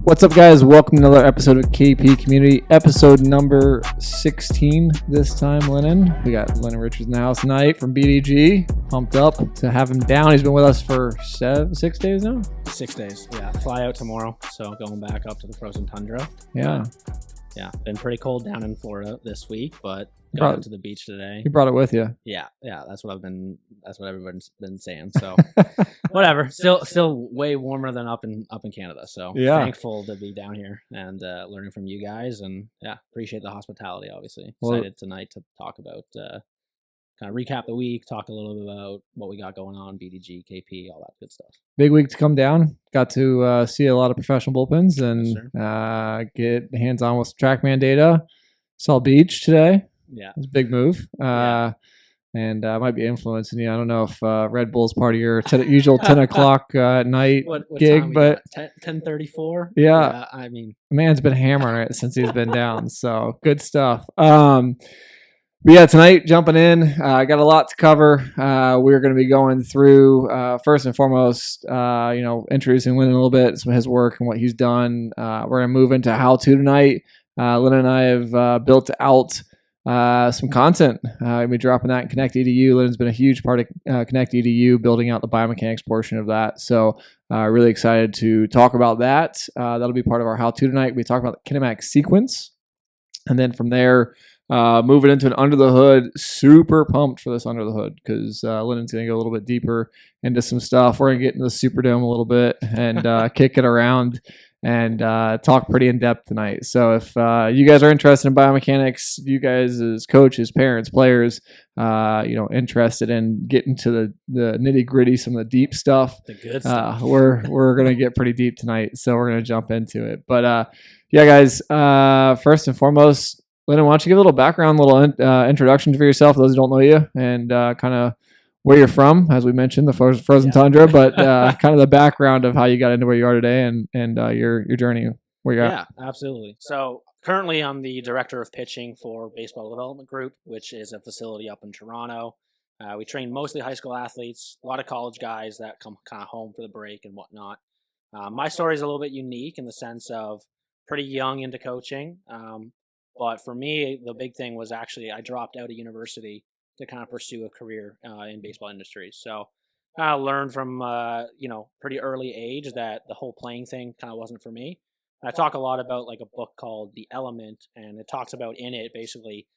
What's up, guys? Welcome to another episode of KP Community, episode number 16 this time, Lennon. We got Lennon Richards in the house tonight from BDG. Pumped up to have him down. He's been with us for 6 days now? 6 days, yeah. Fly out tomorrow, so going back up to the frozen tundra. Yeah. Yeah, been pretty cold down in Florida this week, but got to the beach today. You brought it with you. Yeah, that's what everyone's been saying. So whatever. Still way warmer than up in Canada. So yeah, thankful to be down here and learning from you guys, and yeah, appreciate the hospitality. Obviously, excited tonight to talk about kind of recap the week, talk a little bit about what we got going on, BDG, KP, all that good stuff. Big week to come down. Got to see a lot of professional bullpens and get hands-on with TrackMan data. Saw Beach today. Yeah. It's a big move. And might be influencing you. I don't know if Red Bull's part of your usual 10 o'clock at night what gig, but 10:34. Yeah. I mean, man's been hammering it since he's been down. So good stuff. But yeah, tonight, jumping in, I got a lot to cover. We're going to be going through, first and foremost, introducing Lennon a little bit, some of his work and what he's done. We're going to move into how-to tonight. Lennon and I have built out some content. We'll be dropping that in Connect EDU. Lennon's been a huge part of Connect EDU, building out the biomechanics portion of that. So really excited to talk about that. That'll be part of our how-to tonight. We talk about the Kinetic sequence. And then from there, moving into an under the hood. Super pumped for this under the hood because Lennon's going to go a little bit deeper into some stuff. We're going to get into the Superdome a little bit and kick it around and talk pretty in depth tonight. So if you guys are interested in biomechanics, you guys as coaches, parents, players, interested in getting to the nitty gritty, some of the deep stuff, the good stuff, we're going to get pretty deep tonight. So we're going to jump into it. But yeah, guys, first and foremost, Lennon, why don't you give a little background, little introduction for yourself, those who don't know you, and kind of where you're from, as we mentioned, the frozen tundra, but kind of the background of how you got into where you are today and your journey, where you're at. Yeah, absolutely. So currently I'm the director of pitching for Baseball Development Group, which is a facility up in Toronto. We train mostly high school athletes, a lot of college guys that come kind of home for the break and whatnot. My story is a little bit unique in the sense of pretty young into coaching. But for me, the big thing was actually I dropped out of university to kind of pursue a career in baseball industry. So I learned from, pretty early age that the whole playing thing kind of wasn't for me. And I talk a lot about like a book called The Element, and it talks about in it basically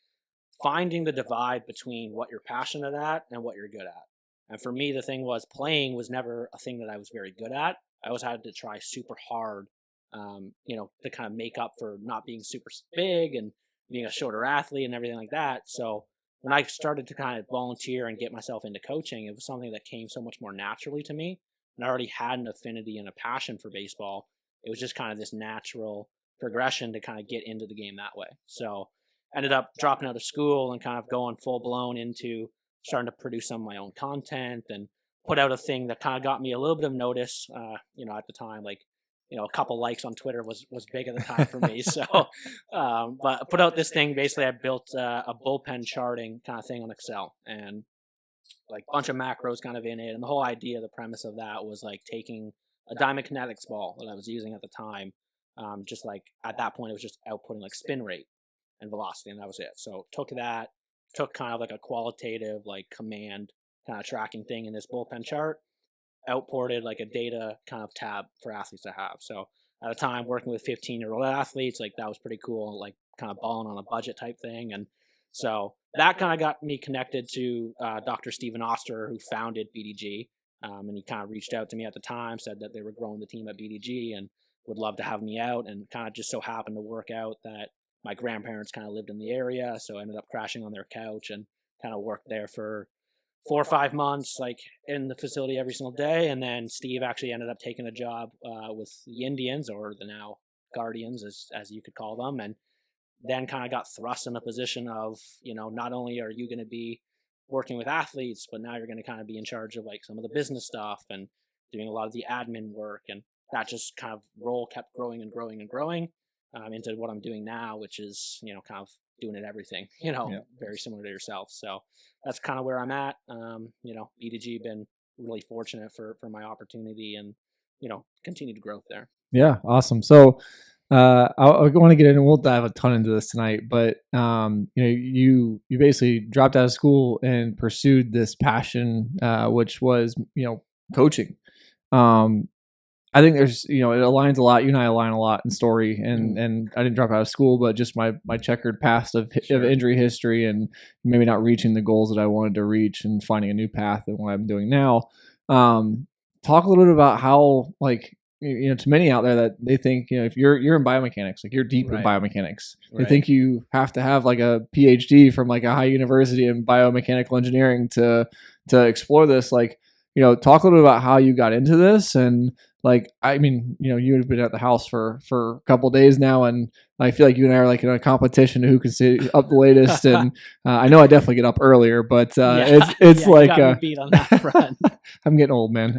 finding the divide between what you're passionate at and what you're good at. And for me, the thing was playing was never a thing that I was very good at. I always had to try super hard to kind of make up for not being super big and being a shorter athlete and everything like that. So when I started to kind of volunteer and get myself into coaching, it was something that came so much more naturally to me. And I already had an affinity and a passion for baseball. It was just kind of this natural progression to kind of get into the game that way. So ended up dropping out of school and kind of going full blown into starting to produce some of my own content and put out a thing that kind of got me a little bit of notice, at the time, like, a couple likes on Twitter was big at the time for me. So, but I put out this thing. Basically, I built a bullpen charting kind of thing on Excel and like a bunch of macros kind of in it. And the whole idea, the premise of that was like taking a Biomechanics ball that I was using at the time. Just like at that point, it was just outputting like spin rate and velocity, and that was it. So took kind of like a qualitative like command kind of tracking thing in this bullpen chart. Outported like a data kind of tab for athletes to have. So at the time working with 15-year-old athletes, like that was pretty cool, like kind of balling on a budget type thing. And so that kind of got me connected to Dr. Stephen Oster, who founded BDG. And he kind of reached out to me at the time, said that they were growing the team at BDG and would love to have me out, and kind of just so happened to work out that my grandparents kind of lived in the area. So I ended up crashing on their couch and kind of worked there for 4 or 5 months, like in the facility every single day. And then Steve actually ended up taking a job with the Indians, or the now Guardians, as you could call them. And then kind of got thrust in a position of, not only are you going to be working with athletes, but now you're going to kind of be in charge of like some of the business stuff and doing a lot of the admin work. And that just kind of role kept growing and growing and growing into what I'm doing now, which is, kind of doing it everything, very similar to yourself. So that's kind of where I'm at. BDG been really fortunate for my opportunity and, continue to grow there. Yeah, awesome. So I want to get in, and we'll dive a ton into this tonight. But you basically dropped out of school and pursued this passion, which was coaching. Um, I think there's it aligns a lot. You and I align a lot in story, and I didn't drop out of school, but just my checkered past of injury history and maybe not reaching the goals that I wanted to reach and finding a new path in what I'm doing now. Talk a little bit about how to many out there that they think if you're in biomechanics, like you're deep in biomechanics, they think you have to have like a PhD from like a high university in biomechanical engineering to explore this. Like talk a little bit about how you got into this. And like, I mean, you've been at the house for a couple of days now, and I feel like you and I are like in a competition who can stay up the latest. And I know I definitely get up earlier, but it's like you got me beat on that front. I'm getting old, man.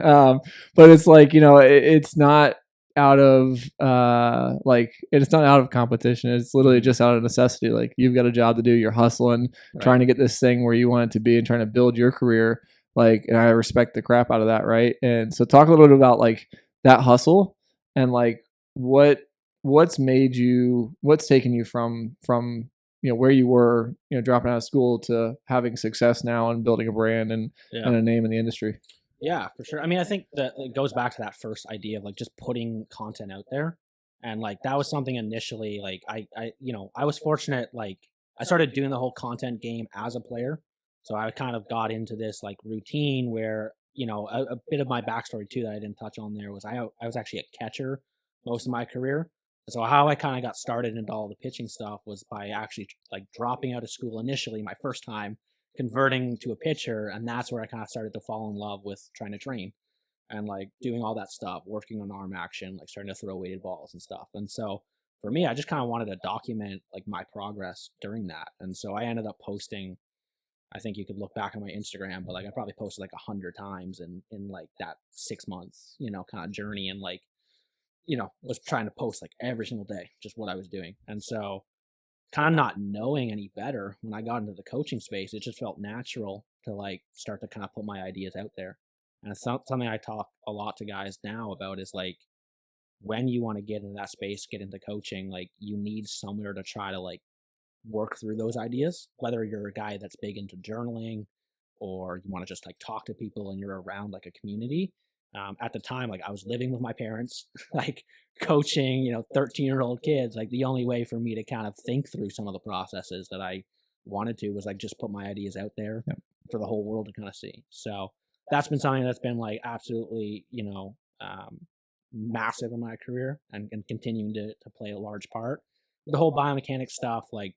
But it's like it's not out of it's not out of competition. It's literally just out of necessity. Like you've got a job to do. You're hustling, trying to get this thing where you want it to be, and trying to build your career. Like, and I respect the crap out of that, right? And so talk a little bit about like that hustle and like what's taken you from where you were dropping out of school to having success now and building a brand and a name in the industry. Yeah, for sure. I mean, I think that it goes back to that first idea of like just putting content out there. And like that was something initially like I was fortunate, like I started doing the whole content game as a player. So I kind of got into this like routine where, a bit of my backstory too that I didn't touch on there was I was actually a catcher most of my career. So how I kind of got started into all the pitching stuff was by actually like dropping out of school initially my first time, converting to a pitcher, and that's where I kind of started to fall in love with trying to train and like doing all that stuff, working on arm action, like starting to throw weighted balls and stuff. And so for me, I just kind of wanted to document like my progress during that. And so I ended up posting, I think you could look back on my Instagram, but like I probably posted like 100 times in like that 6 months, kind of journey, and like, was trying to post like every single day, just what I was doing. And so kind of not knowing any better, when I got into the coaching space, it just felt natural to like start to kind of put my ideas out there. And it's something I talk a lot to guys now about is like, when you want to get into that space, get into coaching, like you need somewhere to try to like work through those ideas, whether you're a guy that's big into journaling or you want to just like talk to people and you're around like a community. At the time, like I was living with my parents, like coaching, 13-year-old kids. Like the only way for me to kind of think through some of the processes that I wanted to was like just put my ideas out there for the whole world to kind of see. So that's been something that's been like absolutely, massive in my career and continuing to play a large part. The whole biomechanics stuff, like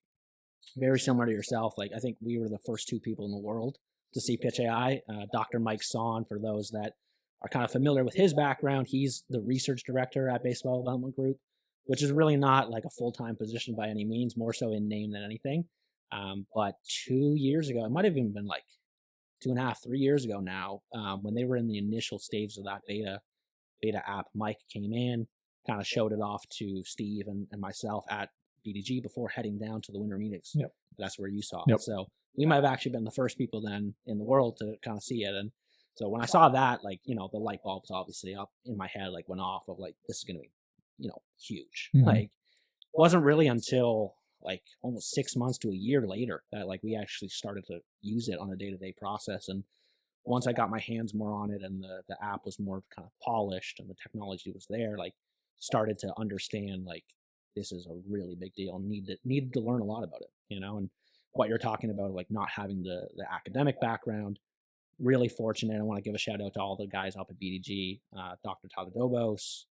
very similar to yourself. Like I think we were the first two people in the world to see Pitch AI. Dr. Mike Son, for those that are kind of familiar with his background, he's the research director at Baseball Development Group, which is really not like a full-time position by any means, more so in name than anything. But 2 years ago, it might have even been like 2.5, 3 years ago now, when they were in the initial stages of that beta app, Mike came in, kind of showed it off to Steve and myself at BDG before heading down to the Winter Meetings. Yep. That's where you saw it. So we might have actually been the first people then in the world to kind of see it. And so when I saw that, like, the light bulbs obviously up in my head, like went off of like, this is going to be, huge. Mm-hmm. Like, wasn't really until like almost 6 months to a year later that like we actually started to use it on a day-to-day process. And once I got my hands more on it and the app was more kind of polished and the technology was there, like started to understand like this is a really big deal and needed to learn a lot about it, and what you're talking about, like not having the academic background, really fortunate. I want to give a shout out to all the guys up at BDG, Dr. Tagadobos,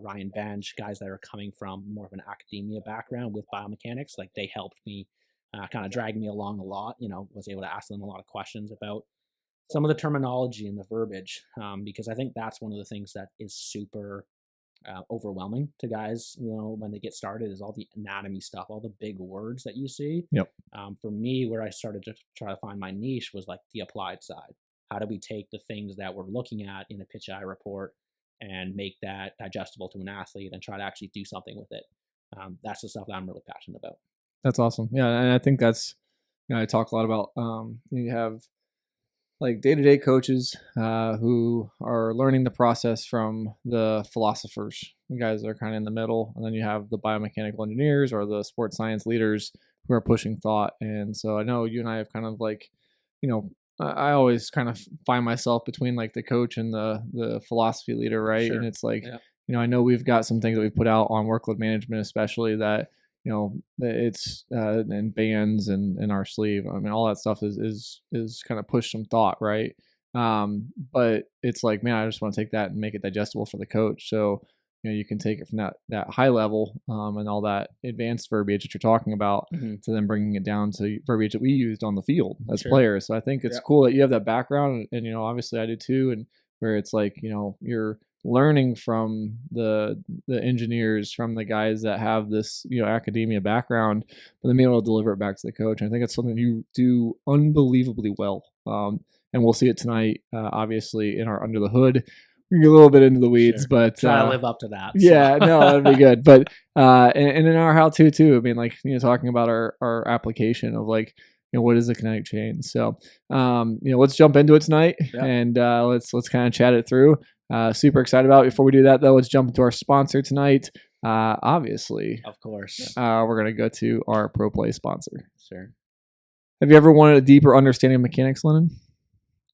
Ryan Bench, guys that are coming from more of an academia background with biomechanics. Like they helped me kind of drag me along a lot, was able to ask them a lot of questions about some of the terminology and the verbiage, because I think that's one of the things that is super overwhelming to guys, when they get started, is all the anatomy stuff, all the big words that you see. For me, where I started to try to find my niche was like the applied side. How do we take the things that we're looking at in a Pitch AI report and make that digestible to an athlete and try to actually do something with it? That's the stuff that I'm really passionate about. That's awesome. Yeah, and I think that's, I talk a lot about. You have like day-to-day coaches who are learning the process from the philosophers, the guys that are kind of in the middle, and then you have the biomechanical engineers or the sports science leaders who are pushing thought. And so I know you and I have kind of like, you know, I always kind of find myself between like the coach and the philosophy leader, right? Sure. And it's like, Yeah. I know we've got some things that we put out on workload management, especially that it's and bands and our sleeve. I mean, all that stuff is kind of push some thought, right? But it's like, man, I just want to take that and make it digestible for the coach. So you can take it from that high level and all that advanced verbiage that you're talking about to then bringing it down to verbiage that we used on the field as players. So I think it's cool that you have that background, and obviously I do too, and where it's like you're learning from the engineers, from the guys that have this academia background, but then being able to deliver it back to the coach. And I think it's something you do unbelievably well, and we'll see it tonight, obviously in our Under the Hood. We get a little bit into the weeds, but try to live up to that. Yeah, no, that'd be good. But and in our how-to too, I mean, like talking about our application of like what is the kinetic chain. So let's jump into it tonight, and let's kind of chat it through. Super excited about it. Before we do that, though, let's jump into our sponsor tonight. Obviously, of course, we're gonna go to our Pro Play sponsor. Sure. Have you ever wanted a deeper understanding of mechanics, Lennon?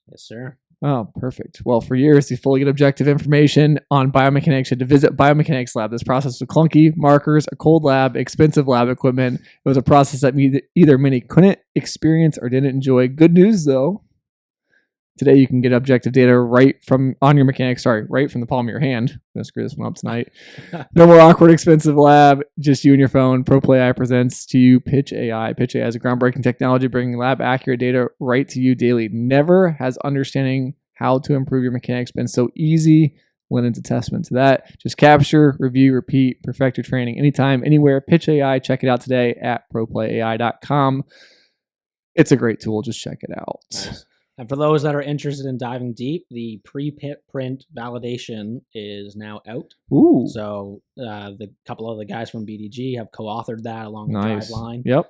Yes, sir. Oh, perfect. Well, for years, to fully get objective information on biomechanics, you had to visit Biomechanics Lab. This process was clunky, markers, a cold lab, expensive lab equipment. It was a process that either many couldn't experience or didn't enjoy. Good news, though. Today, you can get objective data right from the palm of your hand. I'm going to screw this one up tonight. No more awkward, expensive lab. Just you and your phone. ProPlay AI presents to you Pitch AI. Pitch AI is a groundbreaking technology bringing lab-accurate data right to you daily. Never has understanding how to improve your mechanics been so easy. Lennon's a testament to that. Just capture, review, repeat, perfect your training anytime, anywhere. Pitch AI. Check it out today at proplayai.com. It's a great tool. Just check it out. Nice. And for those that are interested in diving deep, the pre-print validation is now out. Ooh. So the couple of the guys from BDG have co-authored that along with Driveline. Yep.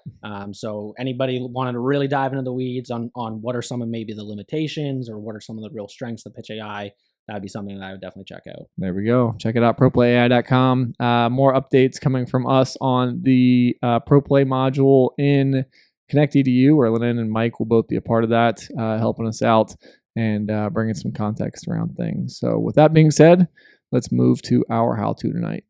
So anybody wanted to really dive into the weeds on what are some of maybe the limitations or what are some of the real strengths of Pitch AI, that'd be something that I would definitely check out. There we go. Check it out, proplayai.com. More updates coming from us on the ProPlay module in Connect EDU, where Lennon and Mike will both be a part of that, helping us out and bringing some context around things. So with that being said, let's move to our how-to tonight.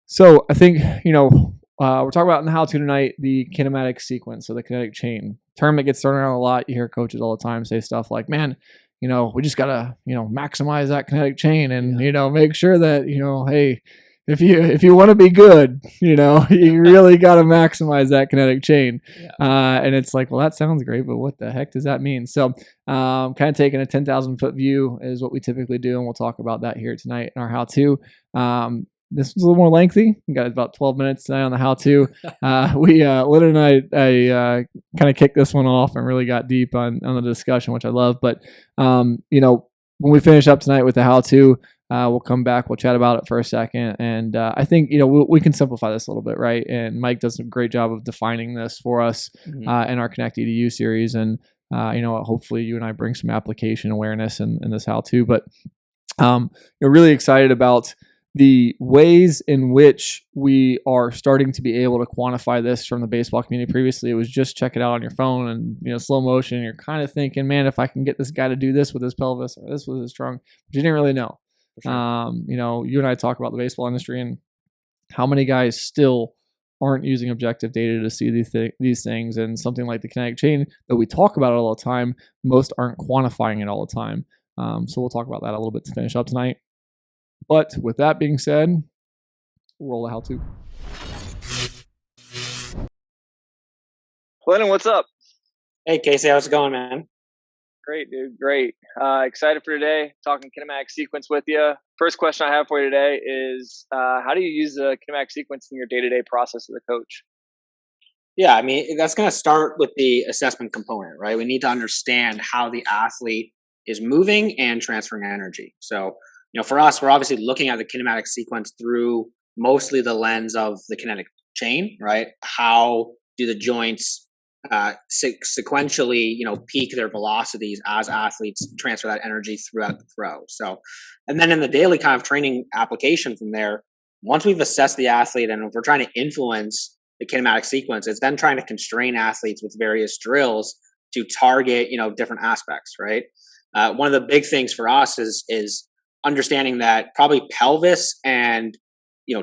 So I think, we're talking about in the how-to tonight, the kinematic sequence, so the kinetic chain. Term that gets thrown around a lot. You hear coaches all the time say stuff like, man, we just got to, maximize that kinetic chain and, make sure that, hey, if you want to be good, you really got to maximize that kinetic chain. And it's like, well, that sounds great, but what the heck does that mean? So kind of taking a 10,000-foot view is what we typically do, and we'll talk about that here tonight in our how-to. This was a little more lengthy. We got about 12 minutes tonight on the how-to. Lennon and I kind of kicked this one off and really got deep on the discussion, which I love. But, when we finish up tonight with the how-to, we'll come back. We'll chat about it for a second. And I think, we can simplify this a little bit, right? And Mike does a great job of defining this for us in our Connect EDU series. And, hopefully you and I bring some application awareness in this how-to. But really excited about the ways in which we are starting to be able to quantify this from the baseball community. Previously, it was just check it out on your phone and, slow motion. You're kind of thinking, man, if I can get this guy to do this with his pelvis or this with his trunk, but you didn't really know. Sure. You and I talk about the baseball industry and how many guys still aren't using objective data to see these things, and something like the kinetic chain that we talk about it all the time, most aren't quantifying it all the time. So we'll talk about that a little bit to finish up tonight. But with that being said, we'll roll the how-to. Lennon, what's up? Hey, Casey, how's it going, man? Great, dude. Great. Excited for today, talking kinematic sequence with you. First question I have for you today is, how do you use the kinematic sequence in your day-to-day process as a coach? Yeah, I mean, that's going to start with the assessment component, right? We need to understand how the athlete is moving and transferring energy. So, for us, we're obviously looking at the kinematic sequence through mostly the lens of the kinetic chain, right? How do the joints sequentially, peak their velocities as athletes transfer that energy throughout the throw. So, and then in the daily kind of training application from there, once we've assessed the athlete and if we're trying to influence the kinematic sequence, it's then trying to constrain athletes with various drills to target, different aspects, right? One of the big things for us is understanding that probably pelvis and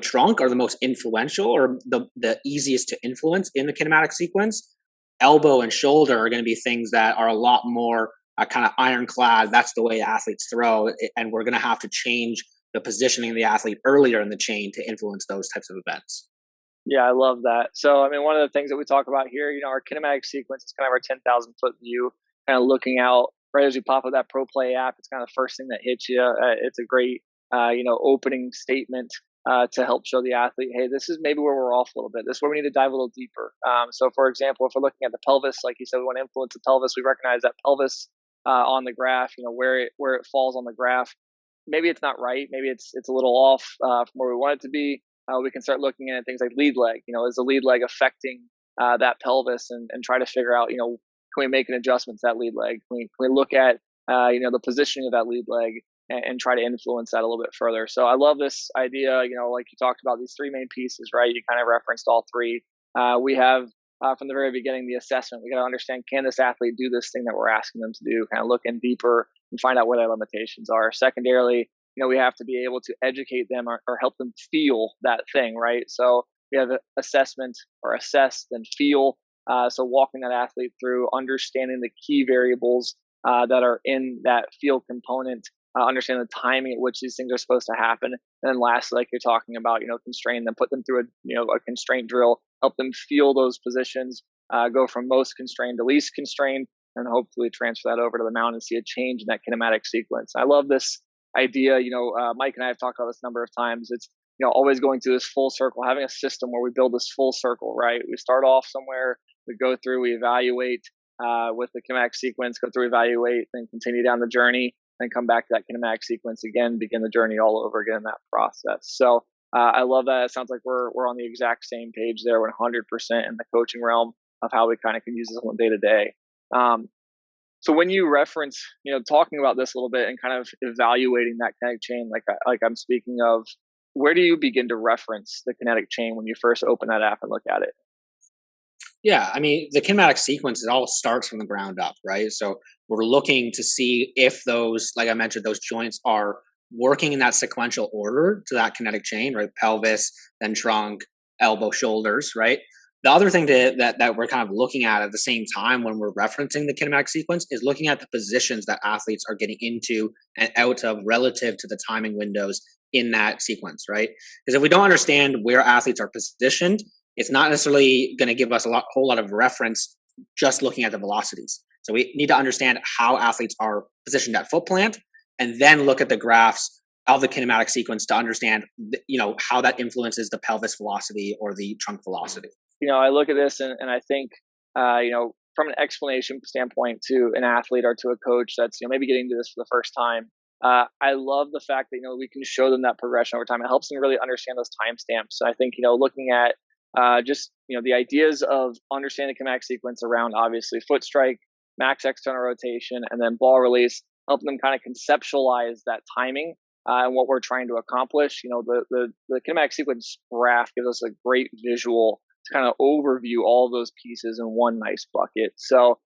trunk are the most influential or the easiest to influence in the kinematic sequence. Elbow and shoulder are going to be things that are a lot more kind of ironclad. That's the way athletes throw, and we're going to have to change the positioning of the athlete earlier in the chain to influence those types of events. Yeah, I love that. So, I mean, one of the things that we talk about here, our kinematic sequence is kind of our 10,000 foot view, kind of looking out right as you pop up that Pro Play app. It's kind of the first thing that hits you. It's a great, opening statement to help show the athlete, hey, this is maybe where we're off a little bit. This is where we need to dive a little deeper. So, for example, if we're looking at the pelvis, like you said, we want to influence the pelvis. We recognize that pelvis on the graph, where it falls on the graph. Maybe it's not right. Maybe it's a little off from where we want it to be. We can start looking at things like lead leg. Is the lead leg affecting that pelvis, and try to figure out, can we make an adjustment to that lead leg? Can we look at, the positioning of that lead leg and try to influence that a little bit further? So I love this idea, like you talked about these three main pieces, right? You kind of referenced all three. We have from the very beginning, the assessment. We got to understand, can this athlete do this thing that we're asking them to do? Kind of look in deeper and find out where their limitations are. Secondarily, we have to be able to educate them or help them feel that thing, right? So we have assessment or assess, then feel. So walking that athlete through, understanding the key variables that are in that feel component, understand the timing at which these things are supposed to happen. And then lastly, like you're talking about, constrain them, put them through a constraint drill, help them feel those positions, go from most constrained to least constrained, and hopefully transfer that over to the mound and see a change in that kinematic sequence. I love this idea. Mike and I have talked about this a number of times. It's, always going through this full circle, having a system where we build this full circle, right? We start off somewhere, we go through, we evaluate with the kinematic sequence, go through, evaluate, then continue down the journey, then come back to that kinematic sequence again, begin the journey all over again in that process. So I love that. It sounds like we're on the exact same page there, 100% in the coaching realm of how we kind of can use this on day to day. So when you reference, talking about this a little bit and kind of evaluating that kinetic chain, like I'm speaking of, where do you begin to reference the kinetic chain when you first open that app and look at it? Yeah, I mean, the kinematic sequence, it all starts from the ground up, right? So we're looking to see if those, like I mentioned, those joints are working in that sequential order to that kinetic chain, right? Pelvis, then trunk, elbow, shoulders, right? The other thing that we're kind of looking at the same time when we're referencing the kinematic sequence is looking at the positions that athletes are getting into and out of relative to the timing windows in that sequence, right? Because if we don't understand where athletes are positioned, it's not necessarily going to give us whole lot of reference just looking at the velocities. So we need to understand how athletes are positioned at foot plant, and then look at the graphs of the kinematic sequence to understand, how that influences the pelvis velocity or the trunk velocity. I look at this and I think, from an explanation standpoint to an athlete or to a coach that's, maybe getting to this for the first time, I love the fact that, we can show them that progression over time. It helps them really understand those timestamps. So I think, looking at just, the ideas of understanding the kinematic sequence around obviously foot strike, max external rotation, and then ball release, help them kind of conceptualize that timing and what we're trying to accomplish. The kinematic sequence graph gives us a great visual to kind of overview all of those pieces in one nice bucket. So,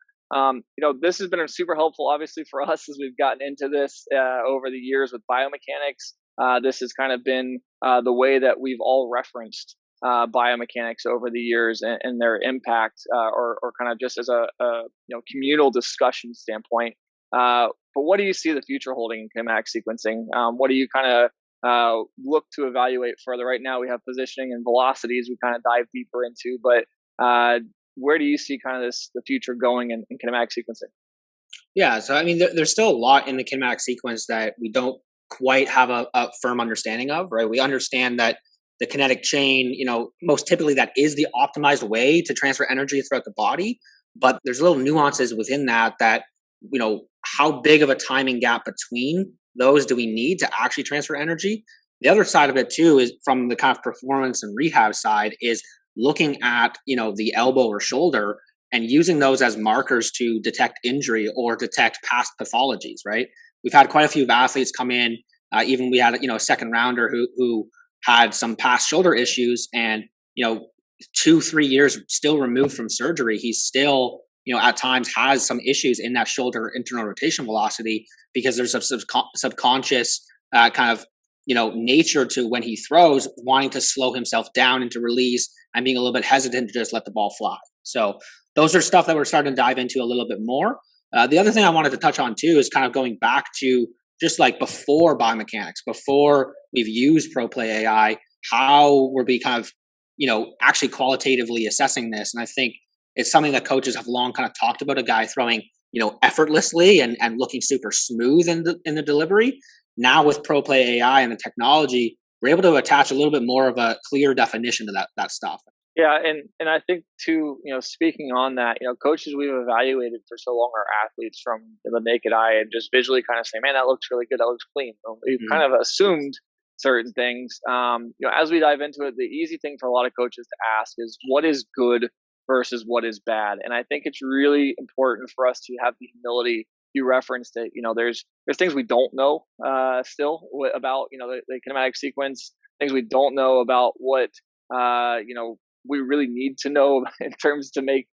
this has been super helpful, obviously, for us as we've gotten into this over the years with biomechanics. This has kind of been the way that we've all referenced biomechanics over the years and their impact, or kind of just as a communal discussion standpoint. But what do you see the future holding in kinematic sequencing? What do you kind of look to evaluate further? Right now we have positioning and velocities we kind of dive deeper into, but where do you see kind of the future going in kinematic sequencing? Yeah, so I mean, there's still a lot in the kinematic sequence that we don't quite have a firm understanding of, right? We understand that the kinetic chain, most typically that is the optimized way to transfer energy throughout the body, but there's little nuances within that, how big of a timing gap between those do we need to actually transfer energy? The other side of it too is from the kind of performance and rehab side is looking at, the elbow or shoulder. and using those as markers to detect injury or detect past pathologies, right? We've had quite a few athletes come in. Even we had, a second rounder who had some past shoulder issues, and 2-3 years still removed from surgery, he's still, at times has some issues in that shoulder internal rotation velocity, because there's a subconscious kind of nature to when he throws, wanting to slow himself down into release and being a little bit hesitant to just let the ball fly. So those are stuff that we're starting to dive into a little bit more. The other thing I wanted to touch on too is kind of going back to just like before biomechanics, before we've used ProPlay AI, how we're be kind of, actually qualitatively assessing this. And I think it's something that coaches have long kind of talked about, a guy throwing, effortlessly and looking super smooth in the delivery. Now with ProPlay AI and the technology, we're able to attach a little bit more of a clear definition to that stuff. Yeah, and I think too, speaking on that, coaches we've evaluated for so long are athletes from the naked eye, and just visually kind of say, man, that looks really good, that looks clean. We've kind of assumed certain things. As we dive into it, the easy thing for a lot of coaches to ask is, what is good versus what is bad? And I think it's really important for us to have the humility. You referenced it. There's things we don't know still about the kinematic sequence. Things we don't know about what we really need to know in terms to make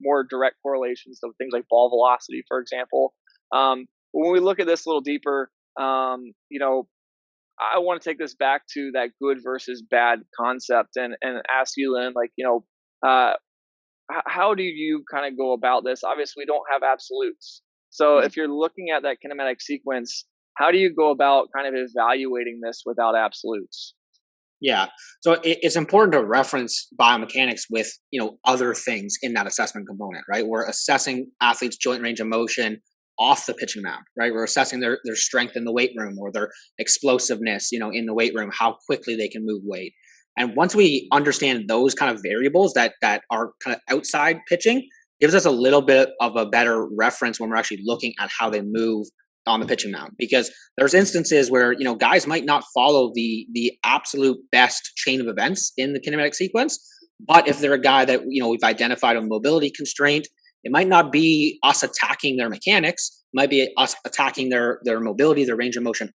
more direct correlations to things like ball velocity, for example. When we look at this a little deeper, I want to take this back to that good versus bad concept and ask you, Lynn, how do you kind of go about this? Obviously, we don't have absolutes. So if you're looking at that kinematic sequence, how do you go about kind of evaluating this without absolutes? Yeah. So it's important to reference biomechanics with, other things in that assessment component, right? We're assessing athletes' joint range of motion off the pitching mound, right? We're assessing their strength in the weight room, or their explosiveness, in the weight room, how quickly they can move weight. And once we understand those kind of variables that are kind of outside pitching, gives us a little bit of a better reference when we're actually looking at how they move on the pitching mound. Because there's instances where, guys might not follow the absolute best chain of events in the kinematic sequence, but if they're a guy that, we've identified a mobility constraint, it might not be us attacking their mechanics, it might be us attacking their mobility, their range of motion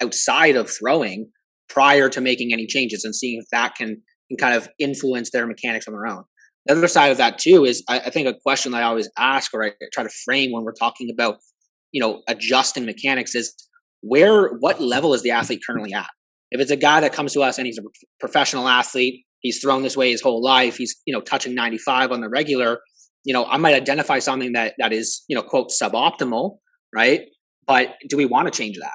outside of throwing, prior to making any changes, and seeing if that can kind of influence their mechanics on their own. The other side of that too is, I think a question that I always ask, or I try to frame when we're talking about, adjusting mechanics, is what level is the athlete currently at? If it's a guy that comes to us and he's a professional athlete, he's thrown this way his whole life, he's, touching 95 on the regular, I might identify something that is, quote, suboptimal, right? But do we want to change that?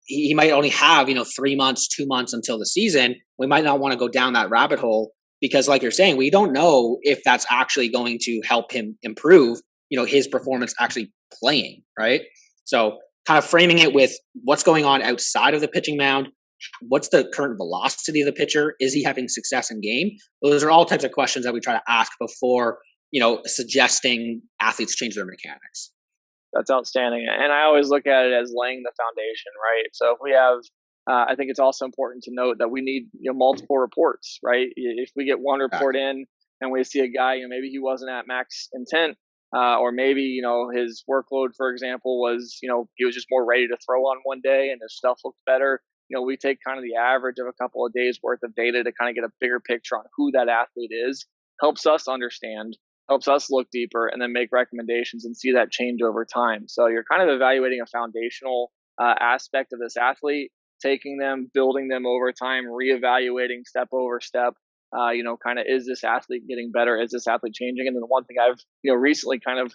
He might only have, 3 months, 2 months until the season. We might not want to go down that rabbit hole, because like you're saying, we don't know if that's actually going to help him improve, his performance actually playing, right? So kind of framing it with what's going on outside of the pitching mound. What's the current velocity of the pitcher? Is he having success in game? Those are all types of questions that we try to ask before, suggesting athletes change their mechanics. That's outstanding. And I always look at it as laying the foundation, right? So if we have, I think it's also important to note that we need multiple reports, right? If we get one report in and we see a guy, maybe he wasn't at max intent, or maybe, his workload, for example, was, he was just more ready to throw on one day and his stuff looked better. We take kind of the average of a couple of days worth of data to kind of get a bigger picture on who that athlete is, helps us understand, helps us look deeper, and then make recommendations and see that change over time. So you're kind of evaluating a foundational aspect of this athlete, taking them, building them over time, reevaluating step over step. Kind of, is this athlete getting better? Is this athlete changing? And then the one thing I've, recently kind of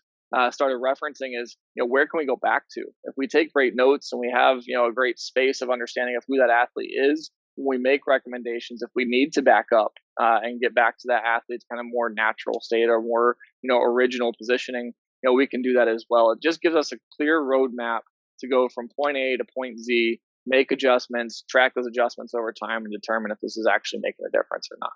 started referencing is, where can we go back to? If we take great notes and we have, a great space of understanding of who that athlete is, when we make recommendations, if we need to back up and get back to that athlete's kind of more natural state or more, original positioning, we can do that as well. It just gives us a clear roadmap to go from point A to point Z, make adjustments, track those adjustments over time, and determine if this is actually making a difference or not.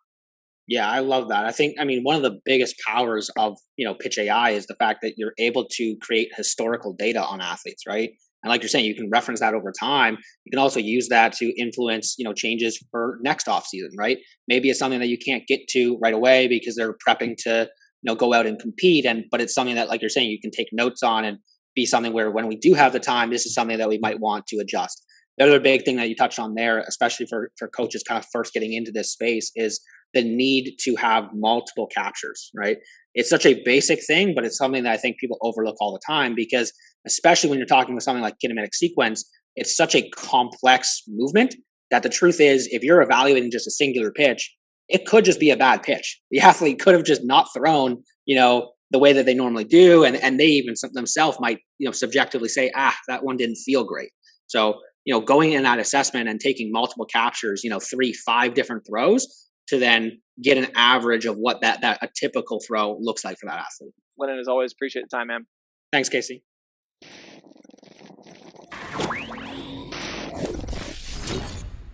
Yeah, I love that. One of the biggest powers of, Pitch AI is the fact that you're able to create historical data on athletes, right? And like you're saying, you can reference that over time. You can also use that to influence, changes for next off season, right? Maybe it's something that you can't get to right away because they're prepping to, go out and compete. But it's something that, like you're saying, you can take notes on and be something where when we do have the time, this is something that we might want to adjust. The other big thing that you touched on there, especially for coaches kind of first getting into this space, is the need to have multiple captures, right? It's such a basic thing, but it's something that I think people overlook all the time, because especially when you're talking with something like kinematic sequence, it's such a complex movement that the truth is, if you're evaluating just a singular pitch, it could just be a bad pitch. The athlete could have just not thrown, the way that they normally do. And they even themselves might, subjectively say, that one didn't feel great. So, going in that assessment and taking multiple captures, 3, 5 different throws to then get an average of what that a typical throw looks like for that athlete. Lennon, as always, appreciate the time, man. Thanks, Casey.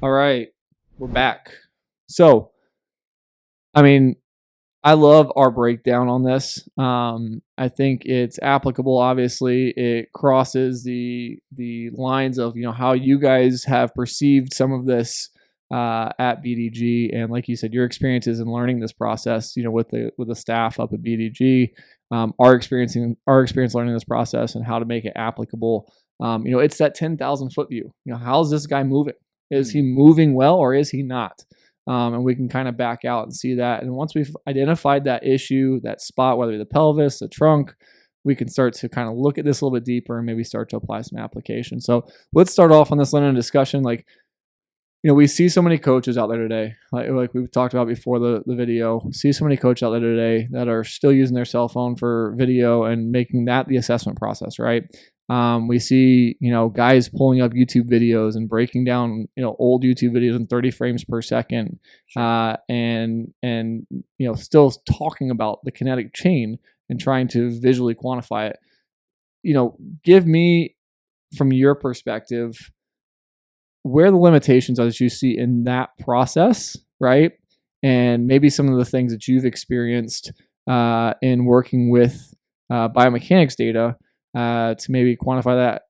All right, we're back. So, I love our breakdown on this. I think it's applicable. Obviously, it crosses the lines of how you guys have perceived some of this at BDG, and like you said, your experiences in learning this process, with the staff up at BDG, our experience learning this process and how to make it applicable. It's that 10,000 foot view. How's this guy moving? Is he moving well or is he not? And we can kind of back out and see that. And once we've identified that issue, that spot, whether the pelvis, the trunk, we can start to kind of look at this a little bit deeper and maybe start to apply some application. So let's start off on this Lennon discussion. We see so many coaches out there today, like we've talked about before the video. We see so many coaches out there today that are still using their cell phone for video and making that the assessment process, right? We see, guys pulling up YouTube videos and breaking down, old YouTube videos in 30 frames per second, and still talking about the kinetic chain and trying to visually quantify it. Give me, from your perspective, where the limitations are that you see in that process, right? And maybe some of the things that you've experienced in working with biomechanics data to maybe quantify that.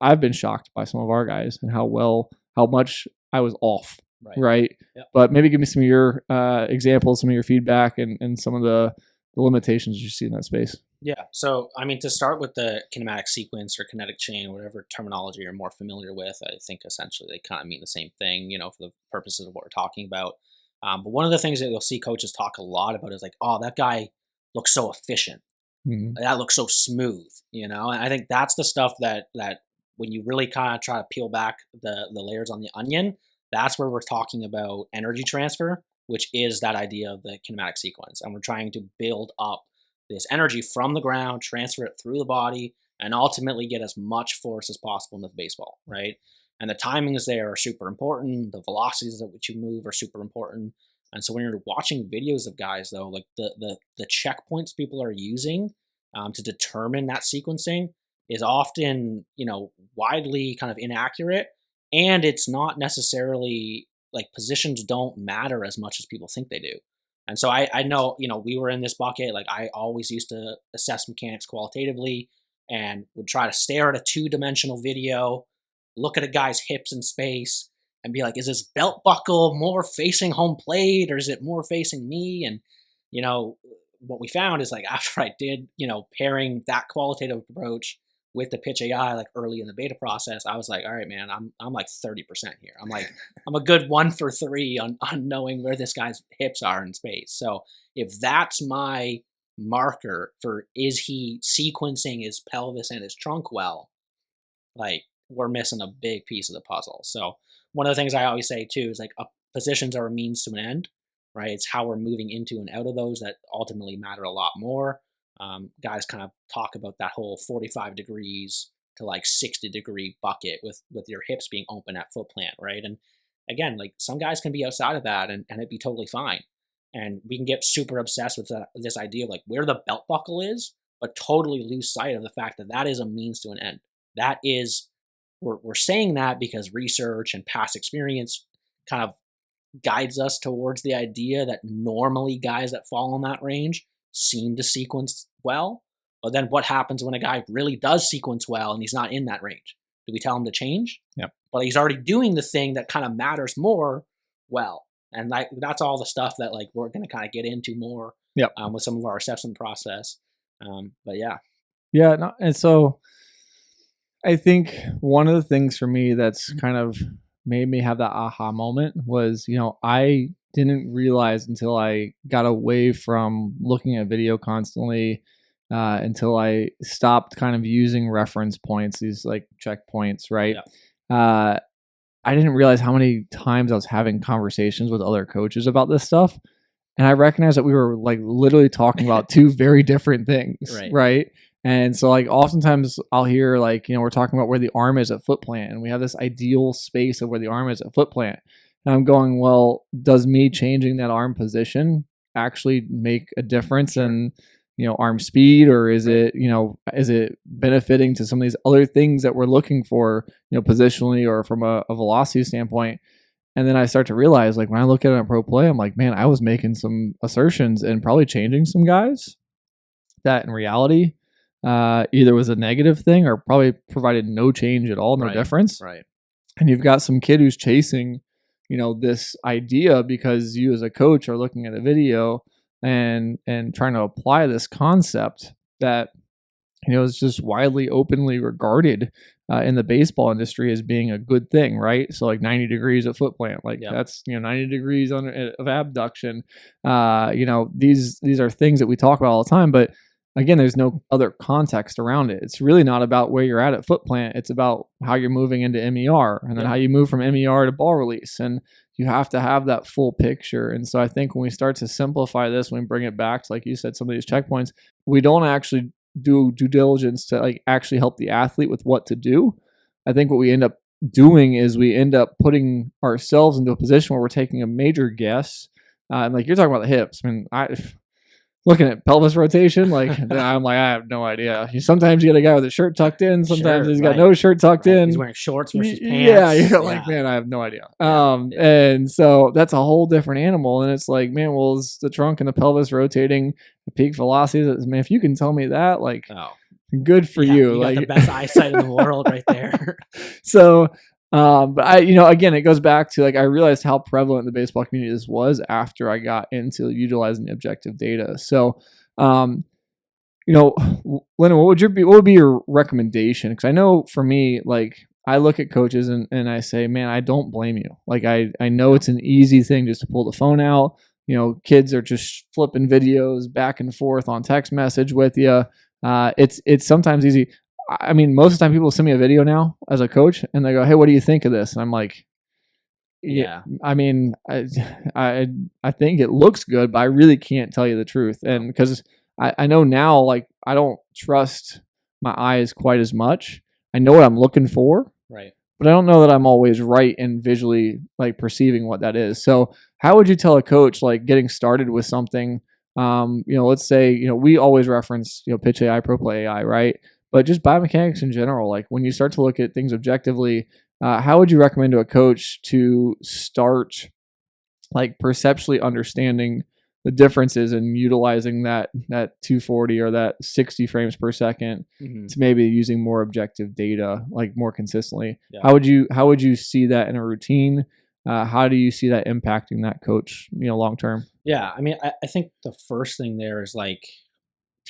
I've been shocked by some of our guys and how much I was off, right? Yep. But maybe give me some of your examples, some of your feedback, and some of the limitations you see in that space. Yeah. So, to start with the kinematic sequence or kinetic chain, whatever terminology you're more familiar with, I think essentially they kind of mean the same thing, for the purposes of what we're talking about. But one of the things that you'll see coaches talk a lot about is that guy looks so efficient. Mm-hmm. That looks so smooth, and I think that's the stuff that when you really kind of try to peel back the layers on the onion, that's where we're talking about energy transfer, which is that idea of the kinematic sequence. And we're trying to build up this energy from the ground, transfer it through the body, and ultimately get as much force as possible into the baseball, right? And the timings there are super important. The velocities at which you move are super important. And so when you're watching videos of guys, though, the checkpoints people are using to determine that sequencing is often, widely kind of inaccurate. And it's not necessarily positions don't matter as much as people think they do. And so I know, we were in this bucket. I always used to assess mechanics qualitatively and would try to stare at a 2-dimensional video, look at a guy's hips in space, and be like, is this belt buckle more facing home plate or is it more facing me? And, what we found is after I did, pairing that qualitative approach with the pitch AI, early in the beta process, I was like, all right, man, I'm 30% here. I'm a good 1 for 3 on knowing where this guy's hips are in space. So if that's my marker for, is he sequencing his pelvis and his trunk well, we're missing a big piece of the puzzle. So one of the things I always say too is positions are a means to an end, right? It's how we're moving into and out of those that ultimately matter a lot more. Guys kind of talk about that whole 45 degrees to 60-degree bucket with your hips being open at foot plant, right? And again, some guys can be outside of that and it'd be totally fine. And we can get super obsessed with this idea of where the belt buckle is, but totally lose sight of the fact that that is a means to an end. That is, we're saying that because research and past experience kind of guides us towards the idea that normally guys that fall in that range seem to sequence well. But then what happens when a guy really does sequence well and he's not in that range? Do we tell him to change? Yep. But he's already doing the thing that kind of matters more well. And that's all the stuff that we're going to kind of get into more Yep. With some of our assessment process. But yeah. Yeah. No, and so I think one of the things for me that's kind of made me have that aha moment was, I didn't realize until I got away from looking at video constantly, until I stopped kind of using reference points, these like checkpoints, right? Yeah. I didn't realize how many times I was having conversations with other coaches about this stuff. And I recognized that we were like literally talking about two very different things, right? And so like oftentimes I'll hear like, we're talking about where the arm is at foot plant, and we have this ideal space of where the arm is at foot plant. And I'm going, well, does me changing that arm position actually make a difference in, arm speed, or is it, is it benefiting to some of these other things that we're looking for, positionally or from a velocity standpoint? And then I start to realize, like, when I look at it on pro play, I'm like, man, I was making some assertions and probably changing some guys that in reality either was a negative thing or probably provided no change at all, no difference. Right. And you've got some kid who's chasing, this idea because you as a coach are looking at a video and trying to apply this concept that, is just widely openly regarded in the baseball industry as being a good thing, right? So like 90 degrees of foot plant, like that's 90 degrees of abduction. These are things that we talk about all the time, but again, there's no other context around it. It's really not about where you're at foot plant. It's about how you're moving into MER, and then how you move from MER to ball release, and you have to have that full picture. And so I think when we start to simplify this, when we bring it back to, like you said, some of these checkpoints, we don't actually do due diligence to like actually help the athlete with what to do. I think what we end up doing is we end up putting ourselves into a position where we're taking a major guess. And like you're talking about the hips. I mean, looking at pelvis rotation, like I'm like, I have no idea. Sometimes you get a guy with a shirt tucked in. Sometimes he's got no shirt tucked in. He's wearing shorts versus pants. Yeah, you're like, man, I have no idea. And so that's a whole different animal. And it's like, man, well, is the trunk and the pelvis rotating the peak velocity? Man, if you can tell me that, like, good for you. You like got the best eyesight in the world right there. So, but I, again, it goes back to like, I realized how prevalent in the baseball community this was after I got into utilizing the objective data. So, Lennon, what would be your recommendation? Because I know for me, like, I look at coaches and I say, man, I don't blame you. Like, I know it's an easy thing just to pull the phone out. Kids are just flipping videos back and forth on text message with you. It's sometimes easy. I mean, most of the time people send me a video now as a coach and they go, hey, what do you think of this? And I'm like, yeah, I mean, I think it looks good, but I really can't tell you the truth. And because I know now, like, I don't trust my eyes quite as much. I know what I'm looking for, right? But I don't know that I'm always right in visually like perceiving what that is. So how would you tell a coach, like, getting started with something, let's say, we always reference, Pitch AI, Pro Play AI, right? But just biomechanics in general, like when you start to look at things objectively, how would you recommend to a coach to start like perceptually understanding the differences and utilizing that 240 or that 60 frames per second to maybe using more objective data, like more consistently? Yeah. How would you see that in a routine? How do you see that impacting that coach, long term? Yeah, I mean, I think the first thing there is like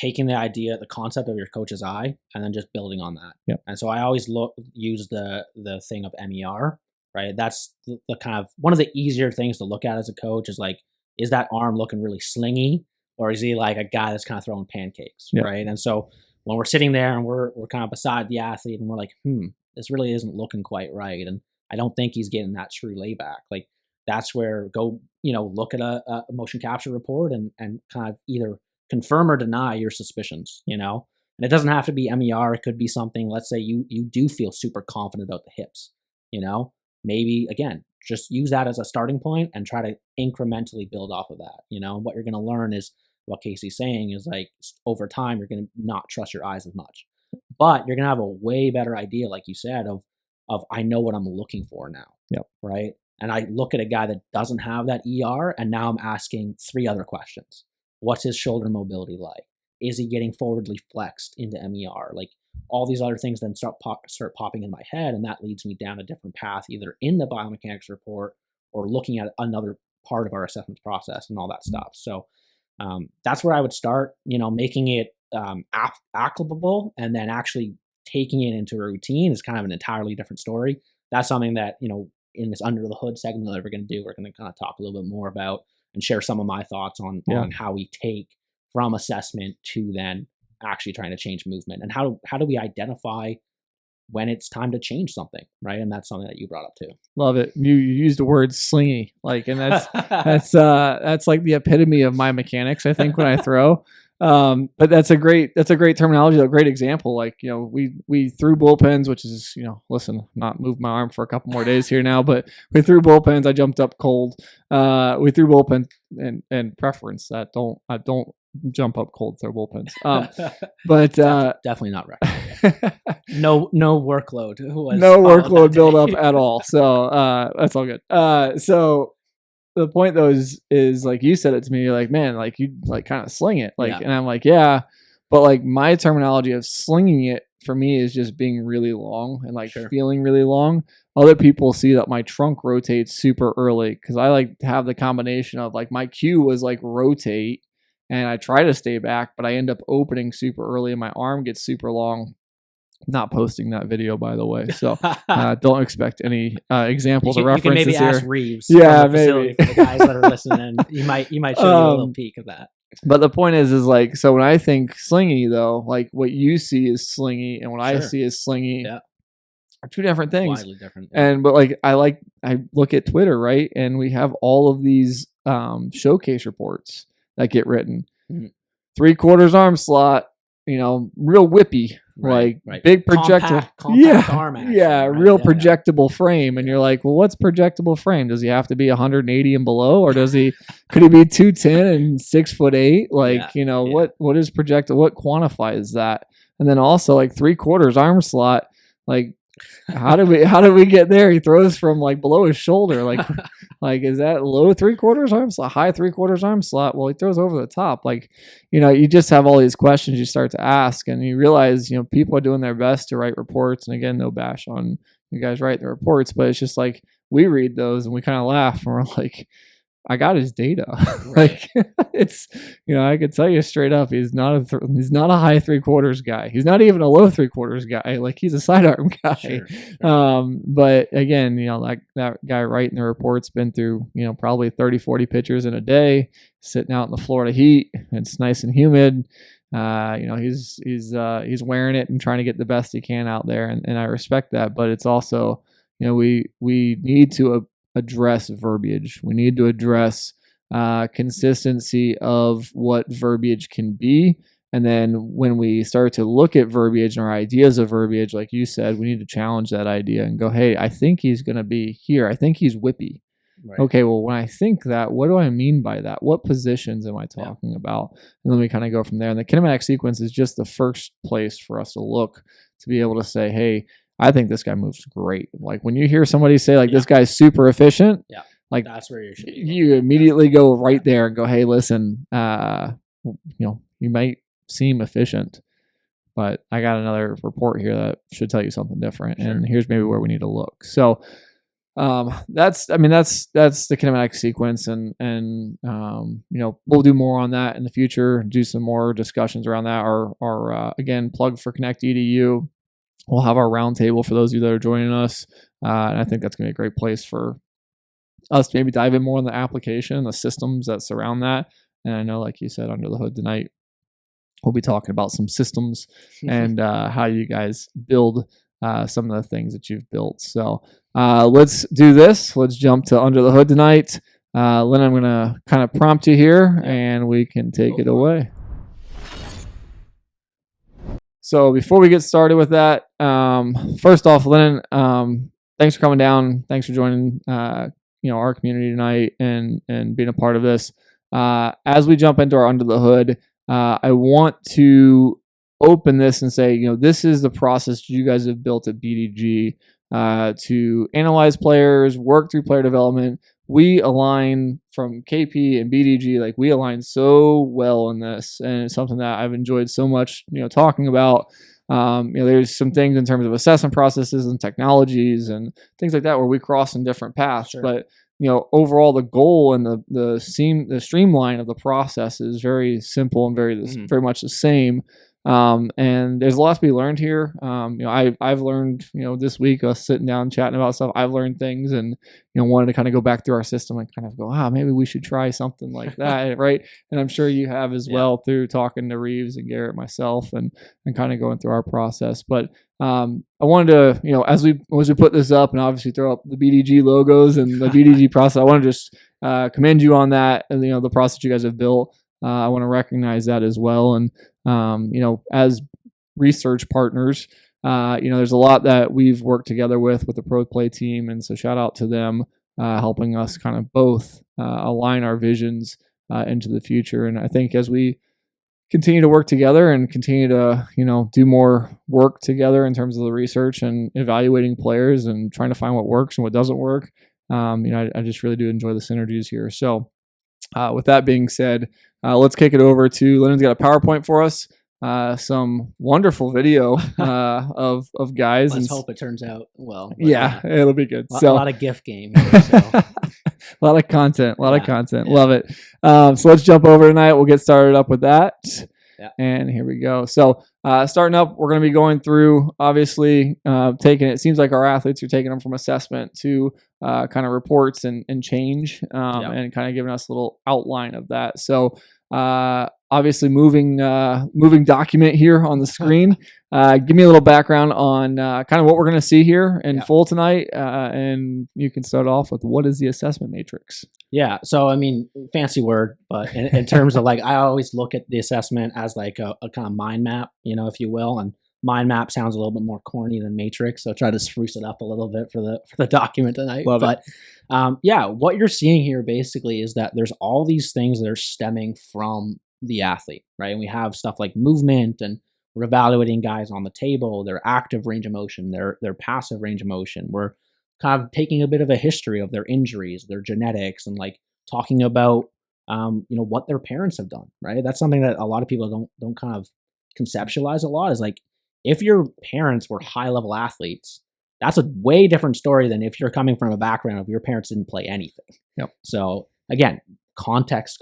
taking the concept of your coach's eye and then just building on that. Yep. And so I always use the thing of MER, right? That's the kind of one of the easier things to look at as a coach is like, is that arm looking really slingy, or is he like a guy that's kind of throwing pancakes, yep. right? And so when we're sitting there and we're kind of beside the athlete and we're like, this really isn't looking quite right, and I don't think he's getting that true layback. Like, that's where go look at a motion capture report and kind of either confirm or deny your suspicions, and it doesn't have to be MER. It could be something, let's say you do feel super confident about the hips, maybe again, just use that as a starting point and try to incrementally build off of that. What you're going to learn is what Casey's saying is like over time, you're going to not trust your eyes as much, but you're going to have a way better idea, like you said, of I know what I'm looking for now. Yep. Right. And I look at a guy that doesn't have that ER, and now I'm asking 3 other questions. What's his shoulder mobility like? Is he getting forwardly flexed into MER? Like, all these other things then start popping in my head, and that leads me down a different path, either in the biomechanics report or looking at another part of our assessment process and all that stuff. So That's where I would start, making it applicable, and then actually taking it into a routine is kind of an entirely different story. That's something that, in this under the hood segment that we're going to do, we're going to kind of talk a little bit more about and share some of my thoughts on how we take from assessment to then actually trying to change movement, and how do we identify when it's time to change something, right? And that's something that you brought up too. Love it. You used the word slingy, and that's like the epitome of my mechanics, I think, when I throw. But that's a great terminology, a great example. We threw bullpens, which is, listen, not moved my arm for a couple more days here now, but we threw bullpens. I jumped up cold. We threw bullpen and preference that I don't jump up cold throw bullpens. But definitely not recommended. No workload. No workload build up at all. So that's all good. So the point though is like you said it to me, you're like, man, like you like kind of sling it, and I'm like, yeah, but like my terminology of slinging it for me is just being really long and feeling really long. Other people see that my trunk rotates super early because I like to have the combination of like my cue was like rotate, and I try to stay back, but I end up opening super early and my arm gets super long. Not posting that video, by the way, so don't expect any examples or references. You can maybe ask Reeves. Yeah, maybe for the guys that are listening. You might show you a little peek of that. But the point is like, so when I think slingy though, like what you see is slingy, and what I see is slingy are two different things. Widely different. And but I look at Twitter, right, and we have all of these showcase reports that get written. Mm-hmm. 3/4 arm slot, real whippy. Right. Big projectile, compact arm action, real projectable frame, and you're like, well, what's projectable frame? Does he have to be 180 and below, or could he be 210 and 6'8"? What is projectable? What quantifies that? And then also like 3/4 arm slot, like how did we get there? He throws from like below his shoulder, like is that low 3/4 arm slot, high 3/4 arm slot? Well, he throws over the top. You just have all these questions you start to ask, and you realize people are doing their best to write reports. And again, no bash on you guys write the reports, but it's just like we read those and we kind of laugh and we're like, I got his data. It's, I could tell you straight up, he's not a high 3/4 guy. He's not even a low 3/4 guy. Like he's a sidearm guy. Sure. But again, that guy writing the report's been through, probably 30, 40 pitchers in a day, sitting out in the Florida heat. It's nice and humid. He's wearing it and trying to get the best he can out there. And I respect that, but it's also, we need to address verbiage. We need to address consistency of what verbiage can be. And then when we start to look at verbiage and our ideas of verbiage, like you said, we need to challenge that idea and go, hey, I think he's going to be here. I think he's whippy. Right. Okay, well, when I think that, what do I mean by that? What positions am I talking about? And then we kind of go from there. And the kinematic sequence is just the first place for us to look to be able to say, hey, I think this guy moves great. Like when you hear somebody say this guy's super efficient, that's where you immediately go right there and go, hey, listen, you might seem efficient, but I got another report here that should tell you something different. Sure. And here's maybe where we need to look. So that's the kinematic sequence, and we'll do more on that in the future, do some more discussions around that, or again, plug for Connect EDU. We'll have our roundtable for those of you that are joining us. And I think that's going to be a great place for us to maybe dive in more on the application, the systems that surround that. And I know, like you said, under the hood tonight, we'll be talking about some systems and how you guys build some of the things that you've built. So let's do this. Let's jump to under the hood tonight. Lynn, I'm going to kind of prompt you here and we can take it away. So before we get started with that, first off, Lennon, thanks for coming down. Thanks for joining, our community tonight and being a part of this. As we jump into our under the hood, I want to open this and say, this is the process you guys have built at BDG to analyze players, work through player development. We align from KP and BDG, we align so well in this, and it's something that I've enjoyed so much, talking about. there's some things in terms of assessment processes and technologies and things like that where we cross in different paths. Sure. But overall, the goal and the streamline of the process is very simple and very much the same. And there's a lot to be learned here. I've learned, this week, us sitting down chatting about stuff, I've learned things and, wanted to kind of go back through our system and kind of go, maybe we should try something like that. Right. And I'm sure you have as well through talking to Reeves and Garrett, myself, and kind of going through our process. But, I wanted to, as we put this up and obviously throw up the BDG logos and the BDG process, I want to just, commend you on that and, the process you guys have built. I want to recognize that as well. And, as research partners, there's a lot that we've worked together with the Pro Play team. And so shout out to them, helping us kind of both align our visions into the future. And I think as we continue to work together and continue to, do more work together in terms of the research and evaluating players and trying to find what works and what doesn't work, I just really do enjoy the synergies here. So with that being said, let's kick it over to Lennon's got a PowerPoint for us. Some wonderful video of guys. Let's hope it turns out well. Yeah, it'll be good. A lot of GIF game. So. A lot of content. Love it. So let's jump over tonight. We'll get started up with that. Yeah. And here we go. So starting up, we're going to be going through, obviously, it seems like our athletes are taking them from assessment to kind of reports and change and kind of giving us a little outline of that. So obviously moving document here on the screen. Give me a little background on kind of what we're going to see here in full tonight. And you can start off with what is the assessment matrix? Yeah. So, fancy word, but in terms of I always look at the assessment as like a kind of mind map, if you will. And mind map sounds a little bit more corny than matrix. So try to spruce it up a little bit for the document tonight. Love it. What you're seeing here basically is that there's all these things that are stemming from the athlete, right? And we have stuff like movement, and we're evaluating guys on the table, their active range of motion, their passive range of motion. We're kind of taking a bit of a history of their injuries, their genetics, and talking about what their parents have done, right? That's something that a lot of people don't kind of conceptualize a lot, is if your parents were high level athletes, that's a way different story than if you're coming from a background of your parents didn't play anything. Yep. So again, context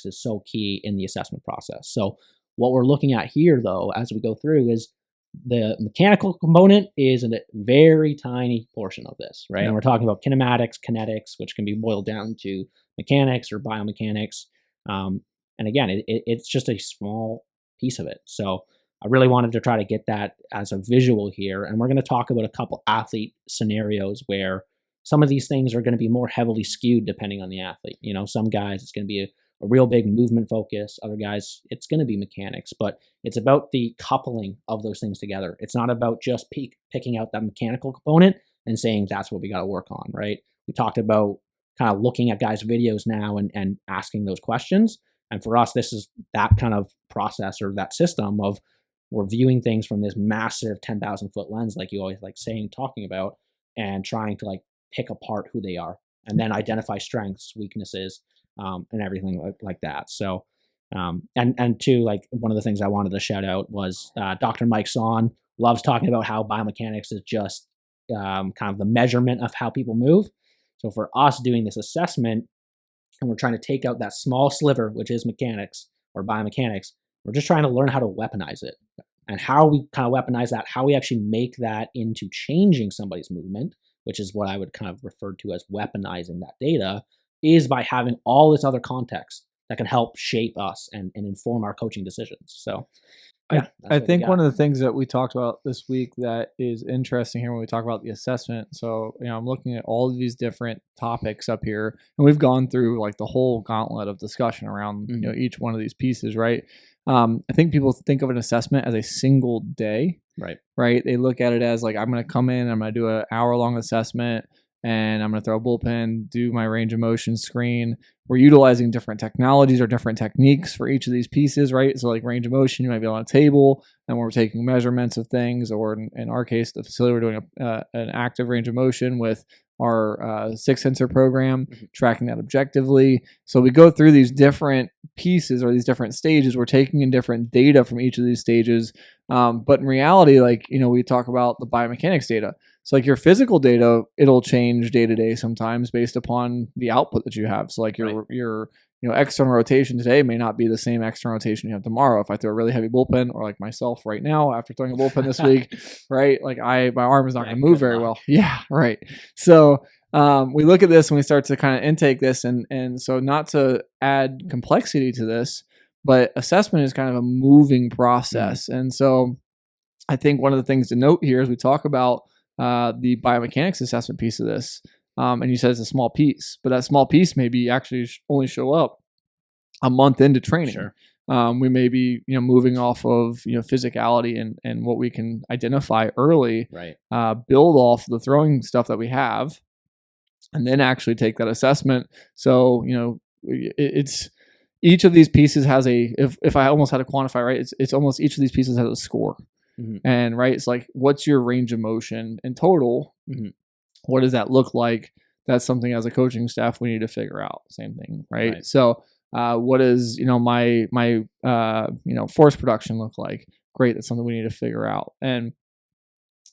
is so key in the assessment process. So what we're looking at here, though, as we go through, is the mechanical component is a very tiny portion of this, right? Yep. And we're talking about kinematics, kinetics, which can be boiled down to mechanics or biomechanics. And again, it's just a small piece of it. So I really wanted to try to get that as a visual here. And we're going to talk about a couple athlete scenarios where some of these things are going to be more heavily skewed depending on the athlete. Some guys, it's going to be a real big movement focus. Other guys, it's going to be mechanics. But it's about the coupling of those things together. It's not about just picking out that mechanical component and saying that's what we got to work on, right? We talked about kind of looking at guys' videos now and asking those questions. And for us, this is that kind of process or that system of we're viewing things from this massive 10,000 foot lens, like you always talking about, and trying to pick apart who they are and then identify strengths, weaknesses, and everything like that. So, and two, one of the things I wanted to shout out was Dr. Mike Son loves talking about how biomechanics is just kind of the measurement of how people move. So for us doing this assessment, and we're trying to take out that small sliver, which is mechanics or biomechanics, we're just trying to learn how to weaponize it. And how we kind of weaponize that, how we actually make that into changing somebody's movement, which is what I would kind of refer to as weaponizing that data, is by having all this other context that can help shape us and inform our coaching decisions. So yeah, I think one of the things that we talked about this week that is interesting here when we talk about the assessment. So, I'm looking at all of these different topics up here, and we've gone through the whole gauntlet of discussion around each one of these pieces, right? I think people think of an assessment as a single day, right? They look at it as I'm going to come in, I'm going to do an hour-long assessment, and I'm going to throw a bullpen, do my range of motion screen. We're utilizing different technologies or different techniques for each of these pieces, right? So range of motion, you might be on a table, and we're taking measurements of things, or in our case, the facility, we're doing an active range of motion with our 6 sensor program, tracking that objectively. So we go through these different pieces or these different stages. We're taking in different data from each of these stages. But in reality, like, we talk about the biomechanics data. So like your physical data, it'll change day to day sometimes based upon the output that you have. So like your external rotation today may not be the same external rotation you have tomorrow. If I throw a really heavy bullpen, or like myself right now after throwing a bullpen this week, right? Like my arm is not going to move very well. Yeah, right. So we look at this and we start to kind of intake this, and so not to add complexity to this, but assessment is kind of a moving process. And so I think one of the things to note here is we talk about the biomechanics assessment piece of this. And you said it's a small piece, but that small piece maybe actually only show up a month into training. Sure. We may be, moving off of, physicality and what we can identify early, Right. Build off the throwing stuff that we have, and then actually take that assessment. So, it's each of these pieces has if I almost had to quantify, right, it's almost each of these pieces has a score. And right, it's like, what's your range of motion in total? What does that look like? That's something as a coaching staff we need to figure out. Same thing, right? So, what does my force production look like? Great, that's something we need to figure out. And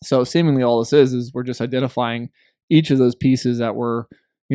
so, seemingly all this is we're just identifying each of those pieces that we're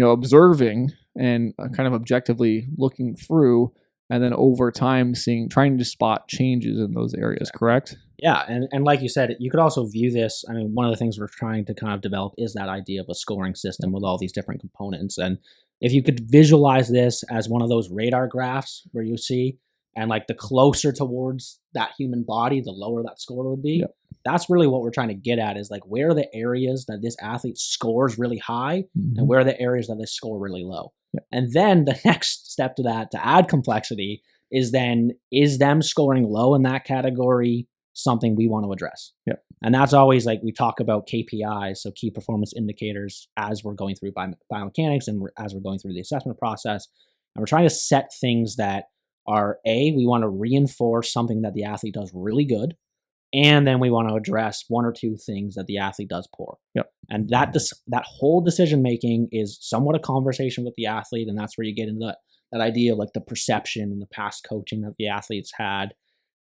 observing and kind of objectively looking through, and then over time trying to spot changes in those areas. Correct? Yeah, and like you said, you could also view this. I mean, one of the things we're trying to kind of develop is that idea of a scoring system with all these different components. And if you could visualize this as one of those radar graphs where you see, and like the closer towards that human body, the lower that score would be. Yep. That's really what we're trying to get at, is like, where are the areas that this athlete scores really high, and where are the areas that they score really low. Yep. And then the next step to that, to add complexity, is them scoring low in that category something we want to address? Yep. And that's always like, we talk about KPIs, so key performance indicators, as we're going through biomechanics and as we're going through the assessment process. And we're trying to set things that are, we want to reinforce something that the athlete does really good, and then we want to address one or two things that the athlete does poor. Yep. And that whole decision making is somewhat a conversation with the athlete, and that's where you get into that idea of like the perception and the past coaching that the athletes had.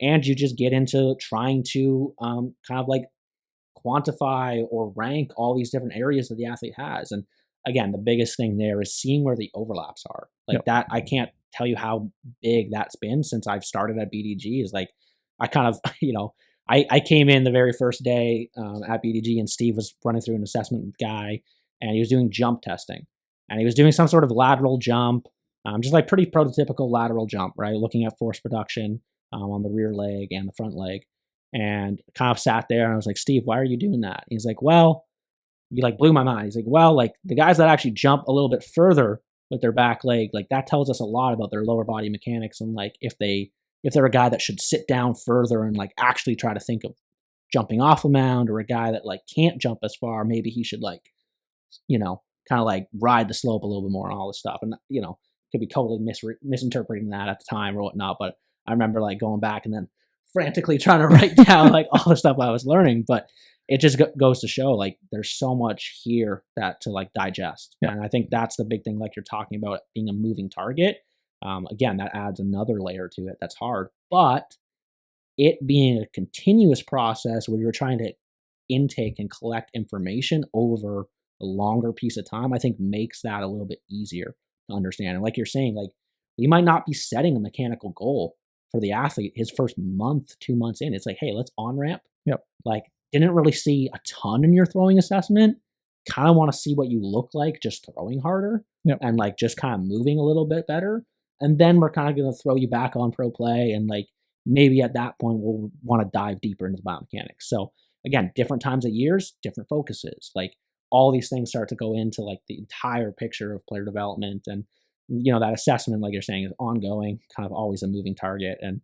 And you just get into trying to kind of like quantify or rank all these different areas that the athlete has. And again, the biggest thing there is seeing where the overlaps are. Like that, I can't tell you how big that's been since I've started at BDG. Is like, I kind of, I came in the very first day at BDG, and Steve was running through an assessment guy, and he was doing jump testing. And he was doing some sort of lateral jump, just like pretty prototypical lateral jump, right? Looking at force production on the rear leg and the front leg, and kind of sat there, and I was like, Steve, why are you doing that? He's like, well, you like blew my mind. He's like, well, like the guys that actually jump a little bit further with their back leg, like that tells us a lot about their lower body mechanics, and like if they're a guy that should sit down further and like actually try to think of jumping off a mound, or a guy that like can't jump as far, maybe he should like, kind of like ride the slope a little bit more and all this stuff. And, could be totally misinterpreting that at the time or whatnot. But I remember like going back and then frantically trying to write down like all the stuff I was learning. But it just goes to show like there's so much here that to like digest. Yeah. And I think that's the big thing, like you're talking about being a moving target. Again, that adds another layer to it that's hard. But it being a continuous process where you're trying to intake and collect information over a longer piece of time, I think makes that a little bit easier to understand. And like you're saying, like we might not be setting a mechanical goal for the athlete his first month, 2 months in. It's like, hey, let's on-ramp. Yep. Like, didn't really see a ton in your throwing assessment. Kind of want to see what you look like just throwing harder. Yep. And like just kind of moving a little bit better. And then we're kind of going to throw you back on pro play. And like maybe at that point, we'll want to dive deeper into the biomechanics. So again, different times of years, different focuses. Like all these things start to go into like the entire picture of player development. And, that assessment, like you're saying, is ongoing, kind of always a moving target. And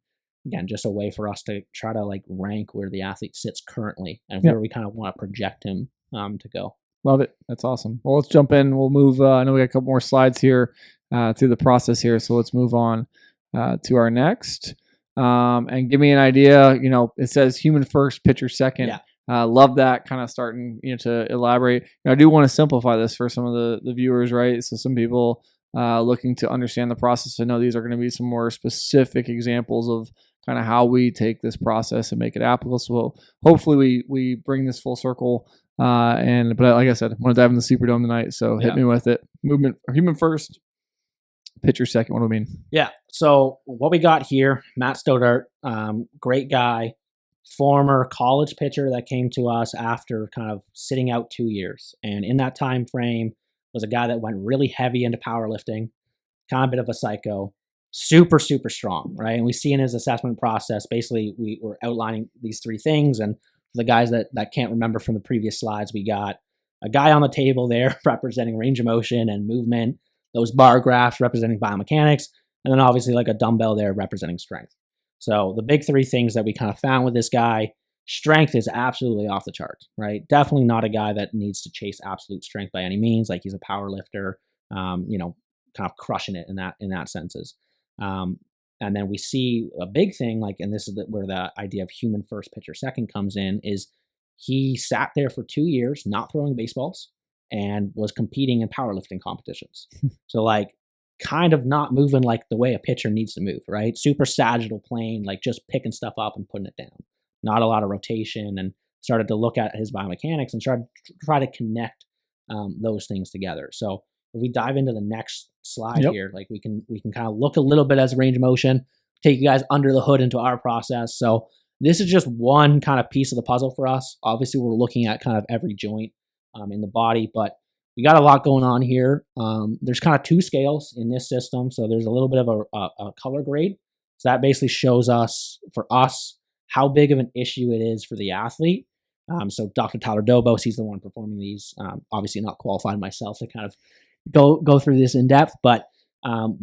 again, just a way for us to try to like rank where the athlete sits currently and where we kind of want to project him to go. Love it. That's awesome. Well, let's jump in. We'll move. I know we got a couple more slides here through the process here. So let's move on to our next. And give me an idea. It says human first, pitcher second. Yeah. Love that kind of starting, to elaborate. I do want to simplify this for some of the viewers, right? So some people looking to understand the process. I know these are going to be some more specific examples of kind of how we take this process and make it applicable. So hopefully we bring this full circle. But like I said, I want to dive in the Superdome tonight. So hit me with it. Movement or human first, pitcher second. What do we mean? Yeah. So what we got here, Matt Stoddart, great guy, former college pitcher that came to us after kind of sitting out 2 years. And in that time frame was a guy that went really heavy into powerlifting, kind of a bit of a psycho, super, super strong, right? And we see in his assessment process, basically we were outlining these 3 things. And for the guys that can't remember from the previous slides, we got a guy on the table there representing range of motion and movement, those bar graphs representing biomechanics, and then obviously like a dumbbell there representing strength. So the big 3 things that we kind of found with this guy, strength is absolutely off the charts, right? Definitely not a guy that needs to chase absolute strength by any means. Like he's a power lifter, kind of crushing it in that senses. And then we see a big thing, like, and this is where the idea of human first, pitcher second comes in, is he sat there for 2 years, not throwing baseballs, and was competing in powerlifting competitions. So like kind of not moving like the way a pitcher needs to move, right? Super sagittal plane, like just picking stuff up and putting it down. Not a lot of rotation, and started to look at his biomechanics and try to connect those things together. So if we dive into the next slide here, like we can kind of look a little bit as range of motion, take you guys under the hood into our process. So this is just one kind of piece of the puzzle for us. Obviously, we're looking at kind of every joint in the body, but we got a lot going on here. There's kind of 2 scales in this system. So there's a little bit of a color grade. So that basically shows us, for us, how big of an issue it is for the athlete. So Dr. Tyler Dobos, he's the one performing these. Obviously not qualified myself to kind of go through this in depth, but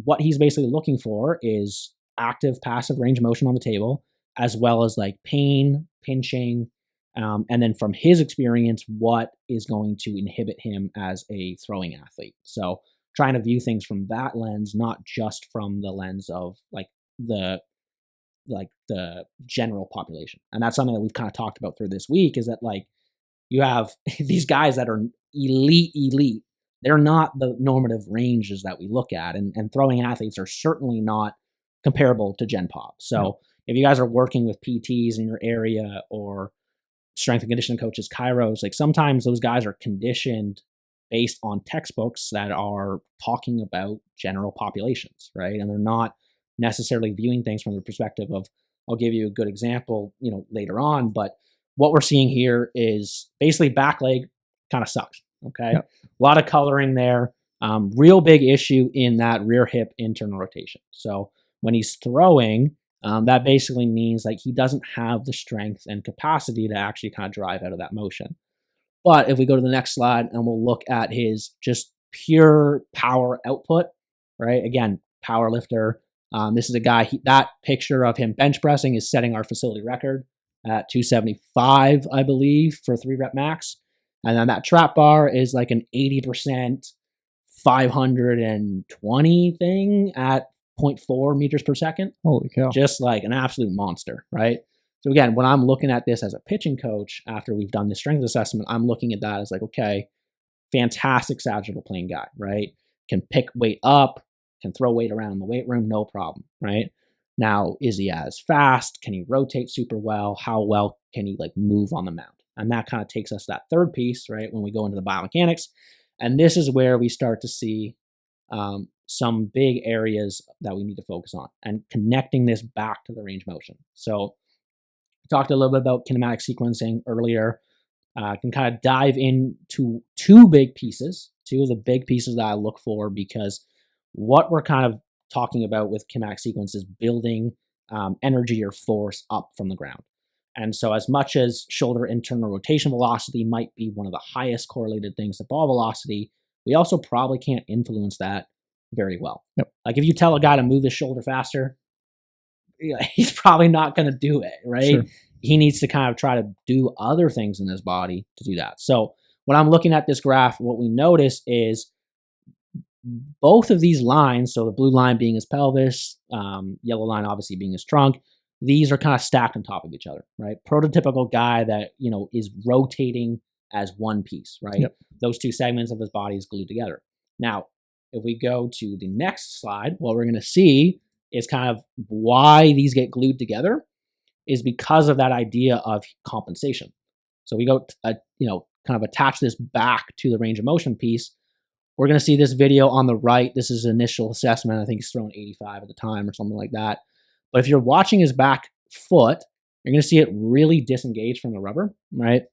what he's basically looking for is active, passive range of motion on the table, as well as like pain, pinching, and then from his experience, what is going to inhibit him as a throwing athlete. So trying to view things from that lens, not just from the lens of the general population. And that's something that we've kind of talked about through this week, is that like you have these guys that are elite. They're not the normative ranges that we look at, and throwing athletes are certainly not comparable to Gen Pop. So if you guys are working with PTs in your area or strength and conditioning coaches, chiros, like sometimes those guys are conditioned based on textbooks that are talking about general populations, right? And they're not necessarily viewing things from the perspective of, I'll give you a good example, later on, but what we're seeing here is basically back leg kind of sucks. Okay. Yep. A lot of coloring there. Real big issue in that rear hip internal rotation. So when he's throwing, that basically means like he doesn't have the strength and capacity to actually kind of drive out of that motion. But if we go to the next slide and we'll look at his just pure power output, right? Again, power lifter. This is a guy, that picture of him bench pressing is setting our facility record at 275, I believe, for 3-rep max. And then that trap bar is like an 80% 520 thing at 0.4 meters per second. Holy cow. Just like an absolute monster, right? So again, when I'm looking at this as a pitching coach, after we've done the strength assessment, I'm looking at that as like, okay, fantastic sagittal plane guy, right? Can pick weight up, can throw weight around in the weight room, no problem, right? Now, is he as fast? Can he rotate super well? How well can he like move on the mound? And that kind of takes us to that third piece, right? When we go into the biomechanics. And this is where we start to see some big areas that we need to focus on and connecting this back to the range motion. So we talked a little bit about kinematic sequencing earlier. Can kind of dive into 2 big pieces, 2 of the big pieces that I look for, because what we're kind of talking about with kinematic sequence is building energy or force up from the ground. And so as much as shoulder internal rotation velocity might be one of the highest correlated things to ball velocity, we also probably can't influence that very well. Yep. Like if you tell a guy to move his shoulder faster, he's probably not going to do it, right? Sure. He needs to kind of try to do other things in his body to do that. So when I'm looking at this graph, what we notice is both of these lines, so the blue line being his pelvis, yellow line obviously being his trunk, these are kind of stacked on top of each other, right? Prototypical guy that, is rotating as one piece, right? Yep. Those two segments of his body is glued together. Now, if we go to the next slide, what we're going to see is kind of why these get glued together is because of that idea of compensation. So we go, kind of attach this back to the range of motion piece. We're going to see this video on the right. This is initial assessment. I think he's throwing 85 at the time or something like that. But if you're watching his back foot, you're going to see it really disengage from the rubber, right?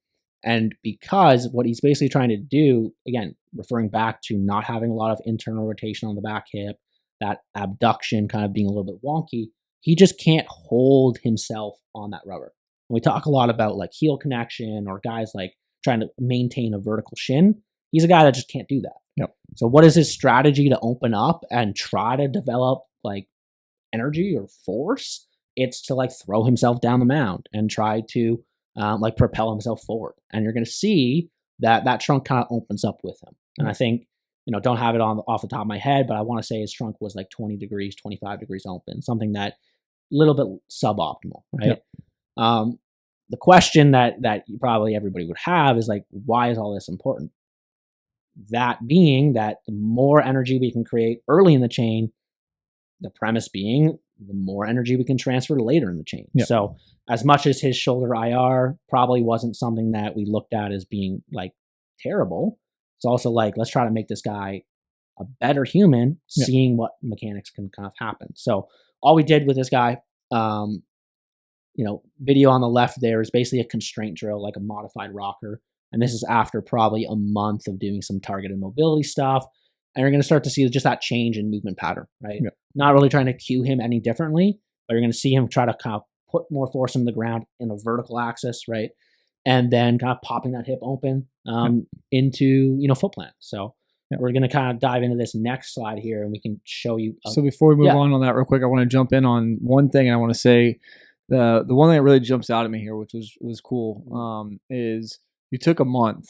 And because what he's basically trying to do, again, referring back to not having a lot of internal rotation on the back hip, that abduction kind of being a little bit wonky, he just can't hold himself on that rubber. And we talk a lot about like heel connection or guys like trying to maintain a vertical shin. He's a guy that just can't do that. Yep. So what is his strategy to open up and try to develop like energy or force? It's to like throw himself down the mound and try to like propel himself forward. And you're going to see that trunk kind of opens up with him. And I think, don't have it off the top of my head, but I want to say his trunk was like 20 degrees, 25 degrees open, something that little bit suboptimal, right? Yep. The question that probably everybody would have is like, why is all this important? That being that the more energy we can create early in the chain, the premise being the more energy we can transfer later in the chain. Yep. So as much as his shoulder IR probably wasn't something that we looked at as being like terrible, it's also like, let's try to make this guy a better human, yep, seeing what mechanics can kind of happen. So all we did with this guy, video on the left there is basically a constraint drill, like a modified rocker. And this is after probably a month of doing some targeted mobility stuff. And you're going to start to see just that change in movement pattern, right? Yep. Not really trying to cue him any differently, but you're going to see him try to kind of put more force in the ground in a vertical axis, right? And then kind of popping that hip open into, foot plant. So we're going to kind of dive into this next slide here and we can show you. So before we move on that real quick, I want to jump in on one thing. I want to say the one thing that really jumps out at me here, which was cool, is you took a month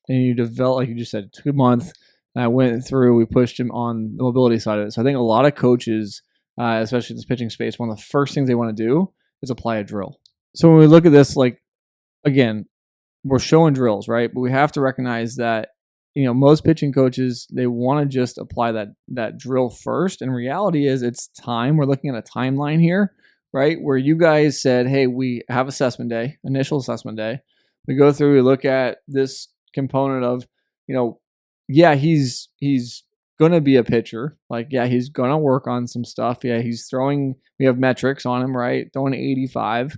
and you developed, like you just said, it took a month. And I went through, we pushed him on the mobility side of it. So I think a lot of coaches, especially in this pitching space, one of the first things they want to do is apply a drill. So when we look at this, like, again, we're showing drills, right? But we have to recognize that, most pitching coaches, they want to just apply that drill first. And reality is it's time. We're looking at a timeline here, right? Where you guys said, hey, we have assessment day, initial assessment day. We go through, we look at this component of, he's going to be a pitcher. Like, he's going to work on some stuff. Yeah, he's throwing, we have metrics on him, right? Throwing 85.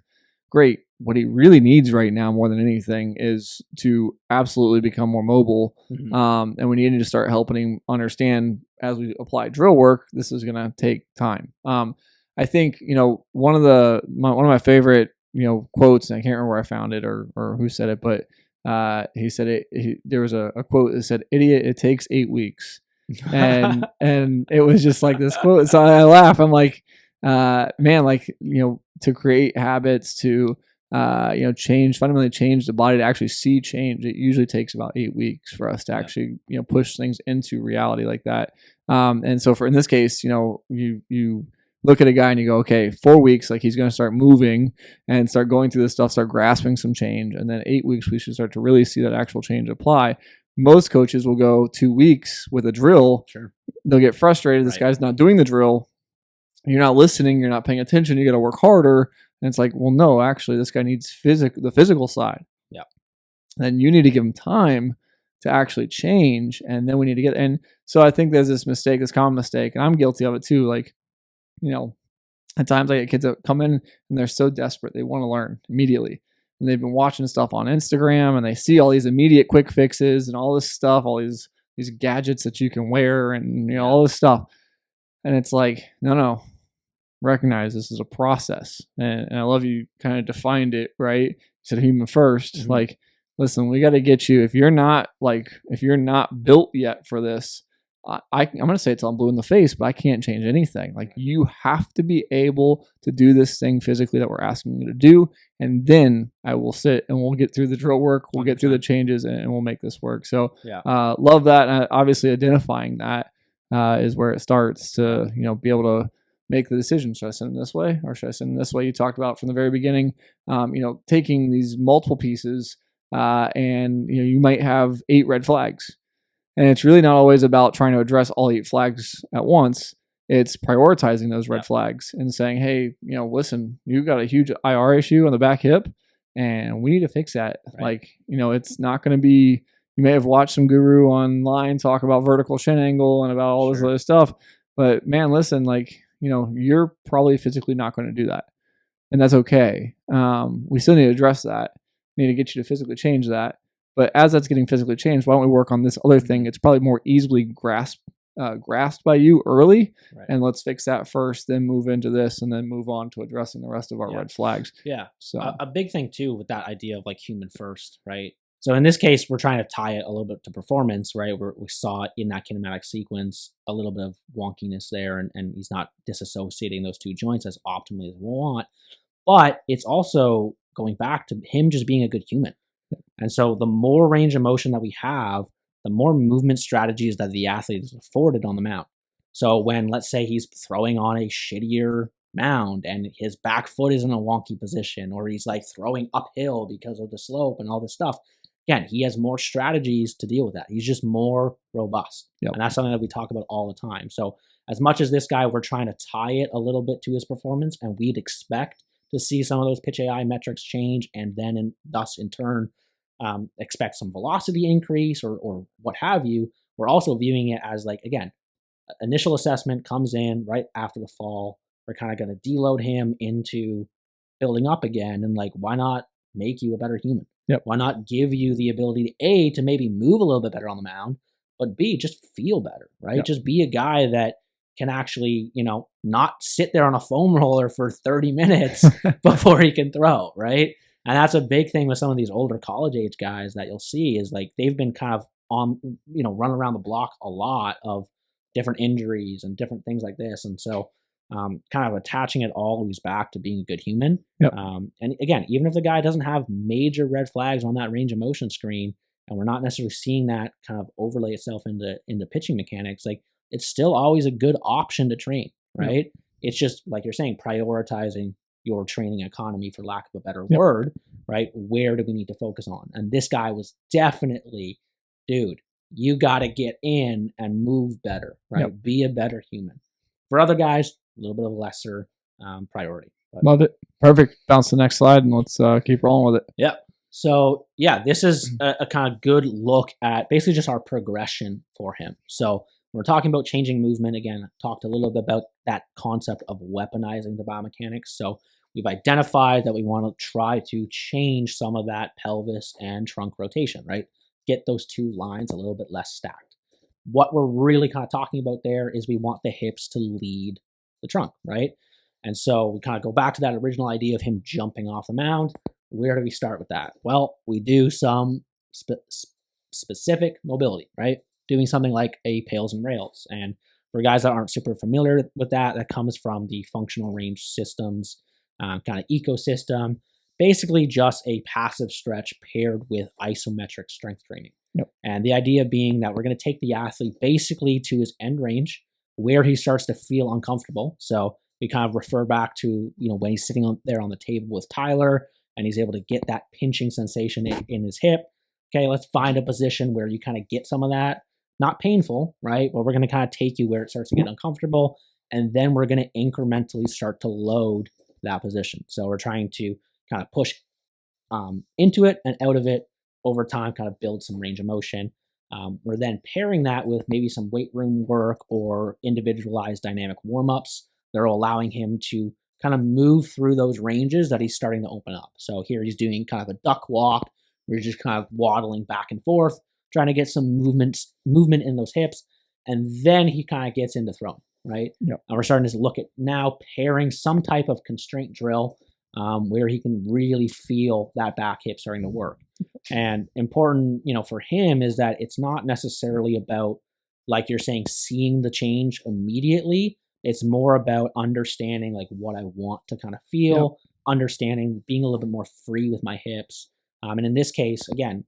Great. What he really needs right now more than anything is to absolutely become more mobile. Mm-hmm. And we need to start helping him understand as we apply drill work, this is going to take time. I think, one of my favorite, quotes, and I can't remember where I found it or who said it, but he said there was a quote that said, "Idiot, it takes 8 weeks." And it was just like this quote. So I laugh. I'm like, man, like, to create habits, to, fundamentally change the body, to actually see change, it usually takes about 8 weeks for us to actually, push things into reality like that. And so in this case, you look at a guy and you go, okay, 4 weeks, like he's going to start moving and start going through this stuff, start grasping some change. And then 8 weeks, we should start to really see that actual change apply. Most coaches will go 2 weeks with a drill. Sure. They'll get frustrated. This guy's not doing the drill. You're not listening. You're not paying attention. You got to work harder. And it's like, well, no, actually, this guy needs the physical side. Yeah. And you need to give him time to actually change. And then we need to get, and so I think there's this common mistake, and I'm guilty of it too. Like, at times I get kids that come in and they're so desperate. They want to learn immediately. And they've been watching stuff on Instagram and they see all these immediate quick fixes and all this stuff, all these gadgets that you can wear and, all this stuff. And it's like, no, recognize this is a process. And I love you kind of defined it, right? You said human first. Mm-hmm. Like, listen, we got to get you, if you're not built yet for this, I'm going to say it till I'm blue in the face, but I can't change anything. Like, you have to be able to do this thing physically that we're asking you to do. And then I will sit and we'll get through the drill work. We'll get through the changes and we'll make this work. So love that. And obviously identifying that is where it starts to, be able to make the decision. Should I send him this way or should I send him this way? You talked about from the very beginning, taking these multiple pieces and you might have 8 red flags. And it's really not always about trying to address all 8 flags at once. It's prioritizing those red flags and saying, hey, listen, you've got a huge IR issue on the back hip and we need to fix that. Right. It's not going to be, you may have watched some guru online talk about vertical shin angle and about all this other stuff. But man, listen, you're probably physically not going to do that. And that's okay. We still need to address that. We need to get you to physically change that. But as that's getting physically changed, why don't we work on this other thing? It's probably more easily grasped by you early, and let's fix that first, then move into this, and then move on to addressing the rest of our red flags. Yeah. So a big thing too with that idea of human first, right? So in this case, we're trying to tie it a little bit to performance, right? We saw in that kinematic sequence a little bit of wonkiness there, and he's not disassociating those 2 joints as optimally as we want. But it's also going back to him just being a good human. And so the more range of motion that we have, the more movement strategies that the athlete is afforded on the mound. So when, let's say, he's throwing on a shittier mound and his back foot is in a wonky position, or he's throwing uphill because of the slope and all this stuff, again, he has more strategies to deal with that. He's just more robust. Yep. And that's something that we talk about all the time. So as much as this guy, we're trying to tie it a little bit to his performance, and we'd expect to see some of those pitch AI metrics change, and then thus in turn expect some velocity increase or what have you. We're also viewing it as again, initial assessment comes in right after the fall. We're kind of going to deload him into building up again, and why not make you a better human? Yep. Why not give you the ability to maybe move a little bit better on the mound, but B, just feel better, right? Yep. Just be a guy that can actually, not sit there on a foam roller for 30 minutes before he can throw, right? And that's a big thing with some of these older college age guys that you'll see is they've been kind of on, running around the block a lot of different injuries and different things like this. And so kind of attaching it always back to being a good human. Yep. And again, even if the guy doesn't have major red flags on that range of motion screen, and we're not necessarily seeing that kind of overlay itself into pitching mechanics, it's still always a good option to train, right? Yep. It's just, like you're saying, prioritizing your training economy, for lack of a better word, right? Where do we need to focus on? And this guy was definitely, dude, you got to get in and move better, right? Yep. Be a better human. For other guys, a little bit of a lesser priority. But. Love it. Perfect. Bounce to the next slide and let's keep rolling with it. Yep. So yeah, this is a kind of good look at basically just our progression for him. So we're talking about changing movement. Again, talked a little bit about that concept of weaponizing the biomechanics. So we've identified that we want to try to change some of that pelvis and trunk rotation, right? Get those 2 lines a little bit less stacked. What we're really kind of talking about there is we want the hips to lead the trunk, right? And so we kind of go back to that original idea of him jumping off the mound. Where do we start with that? Well, we do some specific mobility, right? Doing something like a pails and rails. And for guys that aren't super familiar with that, that comes from the functional range systems kind of ecosystem. Basically just a passive stretch paired with isometric strength training. Yep. And the idea being that we're going to take the athlete basically to his end range where he starts to feel uncomfortable. So we kind of refer back to, when he's sitting there on the table with Tyler and he's able to get that pinching sensation in his hip. Okay, let's find a position where you kind of get some of that. Not painful, right? But we're going to kind of take you where it starts to get uncomfortable. And then we're going to incrementally start to load that position. So we're trying to kind of push into it and out of it over time, kind of build some range of motion. We're then pairing that with maybe some weight room work or individualized dynamic warm-ups that are allowing him to kind of move through those ranges that he's starting to open up. So here he's doing kind of a duck walk, where he's just kind of waddling back and forth, trying to get some movement in those hips, and then he kind of gets into throwing, right? Yep. And we're starting to look at now pairing some type of constraint drill where he can really feel that back hip starting to work. And important, for him is that it's not necessarily about, like you're saying, seeing the change immediately. It's more about understanding like what I want to kind of feel, understanding, being a little bit more free with my hips. And in this case, again,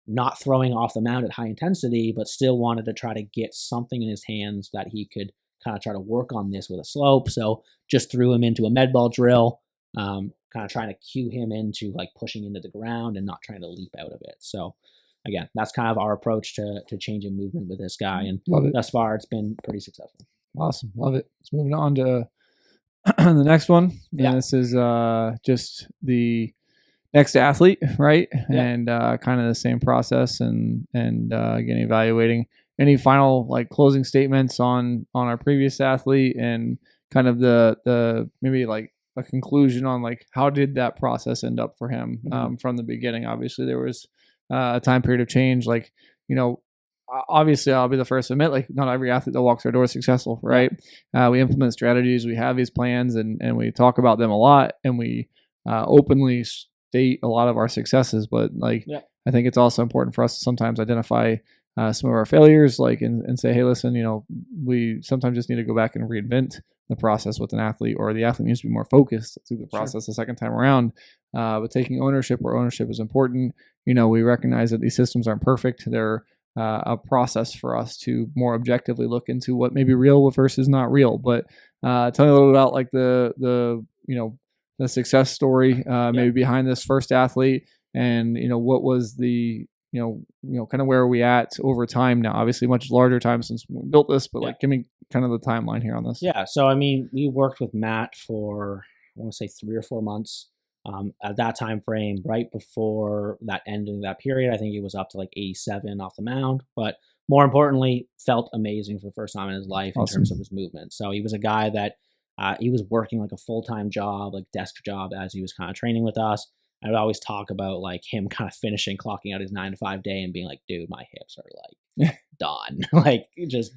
not throwing off the mound at high intensity, but still wanted to try to get something in his hands that he could kind of try to work on this with a slope. So just threw him into a med ball drill, kind of trying to cue him into like pushing into the ground and not trying to leap out of it. So again, that's kind of our approach to changing movement with this guy. And thus far, it's been pretty successful. Awesome. Love it. Let's move on to the next one. Yeah. And this is just the next athlete, right? Yeah. And kind of the same process and again, evaluating any final like closing statements on our previous athlete and kind of the maybe like a conclusion on like how did that process end up for him from the beginning. Obviously there was a time period of change, like, you know, obviously I'll be the first to admit, like, not every athlete that walks our door is successful, right? We implement strategies, we have these plans, and we talk about them a lot, and we openly state a lot of our successes. But like, I think it's also important for us to sometimes identify some of our failures, like, and say, hey, listen, you know, we sometimes just need to go back and reinvent the process with an athlete, or the athlete needs to be more focused through the process the second time around. But taking ownership where ownership is important, you know, we recognize that these systems aren't perfect. They're a process for us to more objectively look into what may be real versus not real. But tell me a little about like the you know, the success story maybe behind this first athlete, and you know, what was the you know kind of where are we at over time now? Obviously much larger time since we built this, but like give me kind of the timeline here on this. Yeah, so I mean, we worked with Matt for, I want to say 3 or 4 months. At that time frame, right before that ending of that period, I think he was up to like 87 off the mound, but more importantly, felt amazing for the first time in his life in terms of his movement. So he was a guy that he was working like a full-time job, like desk job, as he was kind of training with us. I would always talk about like him kind of finishing, clocking out his 9-to-5 day and being like, dude, my hips are like done. Like just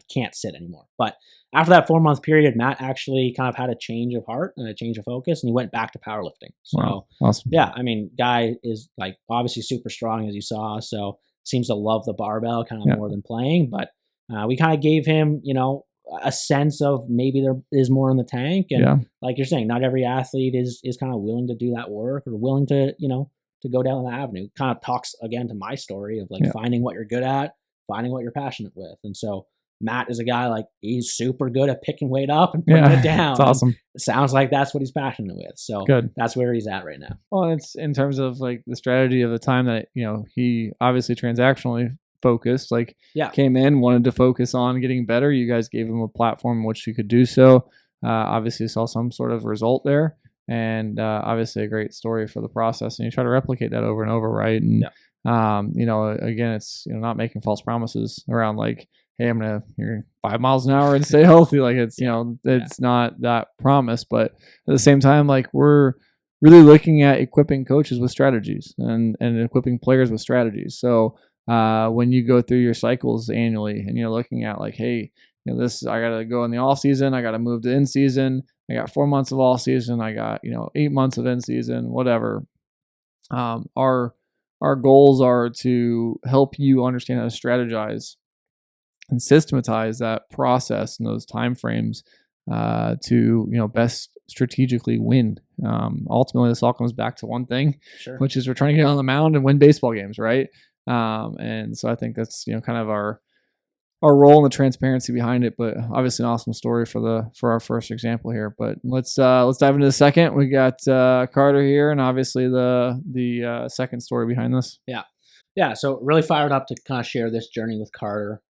can't sit anymore. But after that 4-month period, Matt actually kind of had a change of heart and a change of focus, and he went back to powerlifting. So awesome. Yeah, I mean, guy is like obviously super strong, as you saw. So seems to love the barbell kind of more than playing. But we kind of gave him, you know, a sense of maybe there is more in the tank. And like you're saying, not every athlete is kind of willing to do that work or willing to, you know, to go down that avenue. Kind of talks again to my story of like finding what you're good at, finding what you're passionate with. And so Matt is a guy like he's super good at picking weight up and putting it down. It's awesome. It sounds like that's what he's passionate with. So that's where he's at right now. Well, it's in terms of like the strategy of the time that, you know, he obviously transactionally focused, like came in, wanted to focus on getting better. You guys gave him a platform in which he could do so. Obviously saw some sort of result there, and obviously a great story for the process. And you try to replicate that over and over, right? And you know, again, it's, you know, not making false promises around like, hey, you're 5 miles an hour and stay healthy. Like it's, you know, it's not that promise, but at the same time, like we're really looking at equipping coaches with strategies and equipping players with strategies. So when you go through your cycles annually and you're looking at like, hey, you know, I got to go in the off season, I got to move to in season, I got 4 months of all season, I got, you know, 8 months of in season, whatever. Our goals are to help you understand how to strategize and systematize that process and those time frames to, you know, best strategically win. Ultimately, this all comes back to one thing, which is we're trying to get on the mound and win baseball games, right? And so I think that's, you know, kind of our role and the transparency behind it. But obviously, an awesome story for our first example here. But let's dive into the second. We got Carter here, and obviously the second story behind this. Yeah, so really fired up to kind of share this journey with Carter.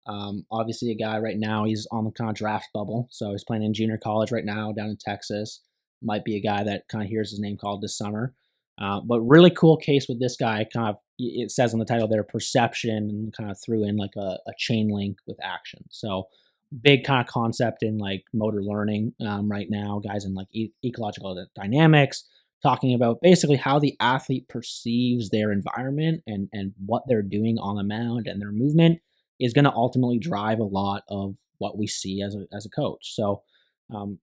Obviously a guy right now, he's on the kind of draft bubble. So he's playing in junior college right now down in Texas. Might be a guy that kind of hears his name called this summer. But really cool case with this guy, kind of, it says on the title there, perception, and kind of threw in like a chain link with action. So big kind of concept in like motor learning right now, guys in like ecological dynamics, talking about basically how the athlete perceives their environment and what they're doing on the mound and their movement is going to ultimately drive a lot of what we see as a coach. So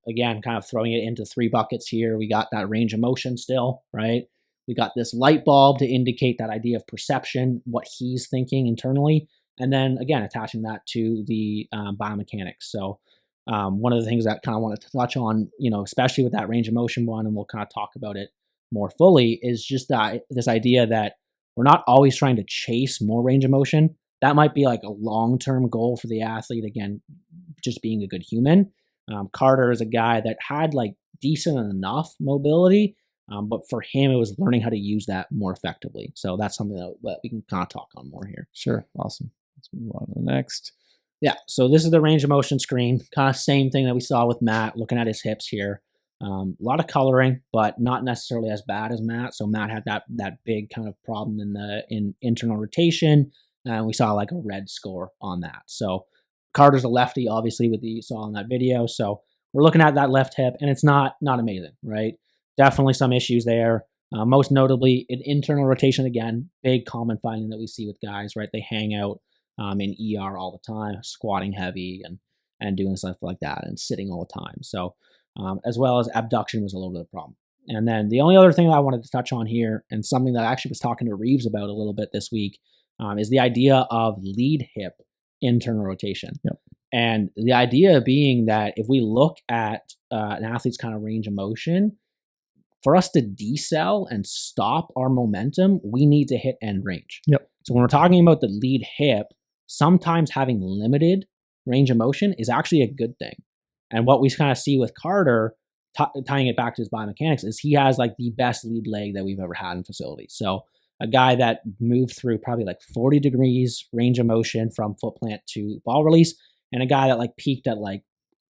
again, kind of throwing it into 3 buckets here. We got that range of motion still, right? We got this light bulb to indicate that idea of perception, what he's thinking internally. And then again, attaching that to the biomechanics. So one of the things that kind of wanted to touch on, you know, especially with that range of motion one, and we'll kind of talk about it more fully, is just that this idea that we're not always trying to chase more range of motion. That might be like a long-term goal for the athlete. Again, just being a good human. Carter is a guy that had like decent enough mobility, but for him, it was learning how to use that more effectively. So that's something that we can kind of talk on more here. Sure. Awesome. Let's move on to the next. Yeah. So this is the range of motion screen, kind of same thing that we saw with Matt, looking at his hips here. A lot of coloring, but not necessarily as bad as Matt. So Matt had that big kind of problem in internal rotation, and we saw like a red score on that. So Carter's a lefty, obviously, with you saw in that video. So we're looking at that left hip, and it's not amazing, right? Definitely some issues there. Most notably, in internal rotation, again, big common finding that we see with guys, right? They hang out in ER all the time, squatting heavy and doing stuff like that, and sitting all the time. So as well as abduction was a little bit of a problem. And then the only other thing that I wanted to touch on here, and something that I actually was talking to Reeves about a little bit this week, is the idea of lead hip internal rotation. Yep. And the idea being that if we look at an athlete's kind of range of motion, for us to decel and stop our momentum, we need to hit end range. Yep. So when we're talking about the lead hip, sometimes having limited range of motion is actually a good thing. And what we kind of see with Carter, tying it back to his biomechanics, is he has like the best lead leg that we've ever had in facilities. So a guy that moved through probably like 40 degrees range of motion from foot plant to ball release, and a guy that like peaked at like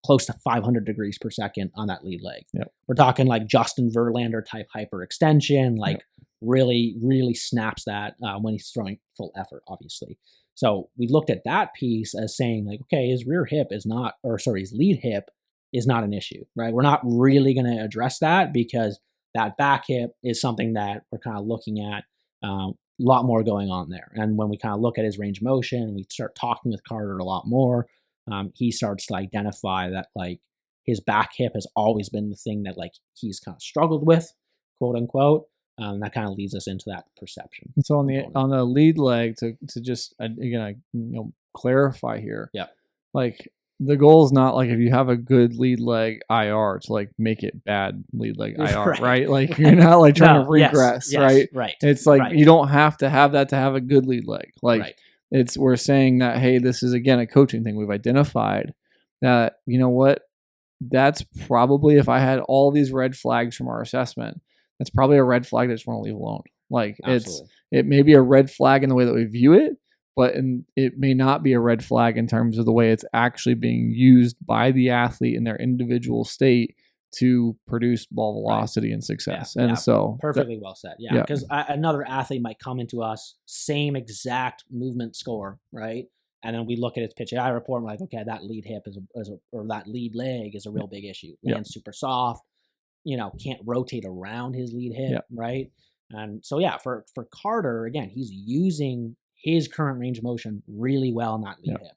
close to 500 degrees per second on that lead leg. Yep. We're talking like Justin Verlander type hyperextension, like really, really snaps that when he's throwing full effort, obviously. So we looked at that piece as saying like, okay, his rear hip is not, or sorry, his lead hip is not an issue, right? We're not really going to address that because that back hip is something that we're kind of looking at a lot more going on there. And when we kind of look at his range of motion and we start talking with Carter a lot more, he starts to identify that like his back hip has always been the thing that like he's kind of struggled with, quote unquote. That kind of leads us into that perception. And so on the lead leg, to just again, clarify here. Yeah. Like the goal is not like if you have a good lead leg IR to like make it bad lead leg IR, right? Like you're not like trying to regress, right? Right. It's like you don't have to have that to have a good lead leg. Like we're saying that, hey, this is again a coaching thing. We've identified that, you know what, that's probably, if I had all these red flags from our assessment, that's probably a red flag that I just want to leave alone. Like it may be a red flag in the way that we view it, but it may not be a red flag in terms of the way it's actually being used by the athlete in their individual state to produce ball velocity and success. Yeah, and so perfectly well said. Yeah. Because another athlete might come into us, same exact movement score, right? And then we look at his pitch AI report and we're like, okay, that lead hip or that lead leg is a real big issue. Lands super soft, can't rotate around his lead hip, right? And so for Carter, again, he's using his current range of motion really well on that lead hip.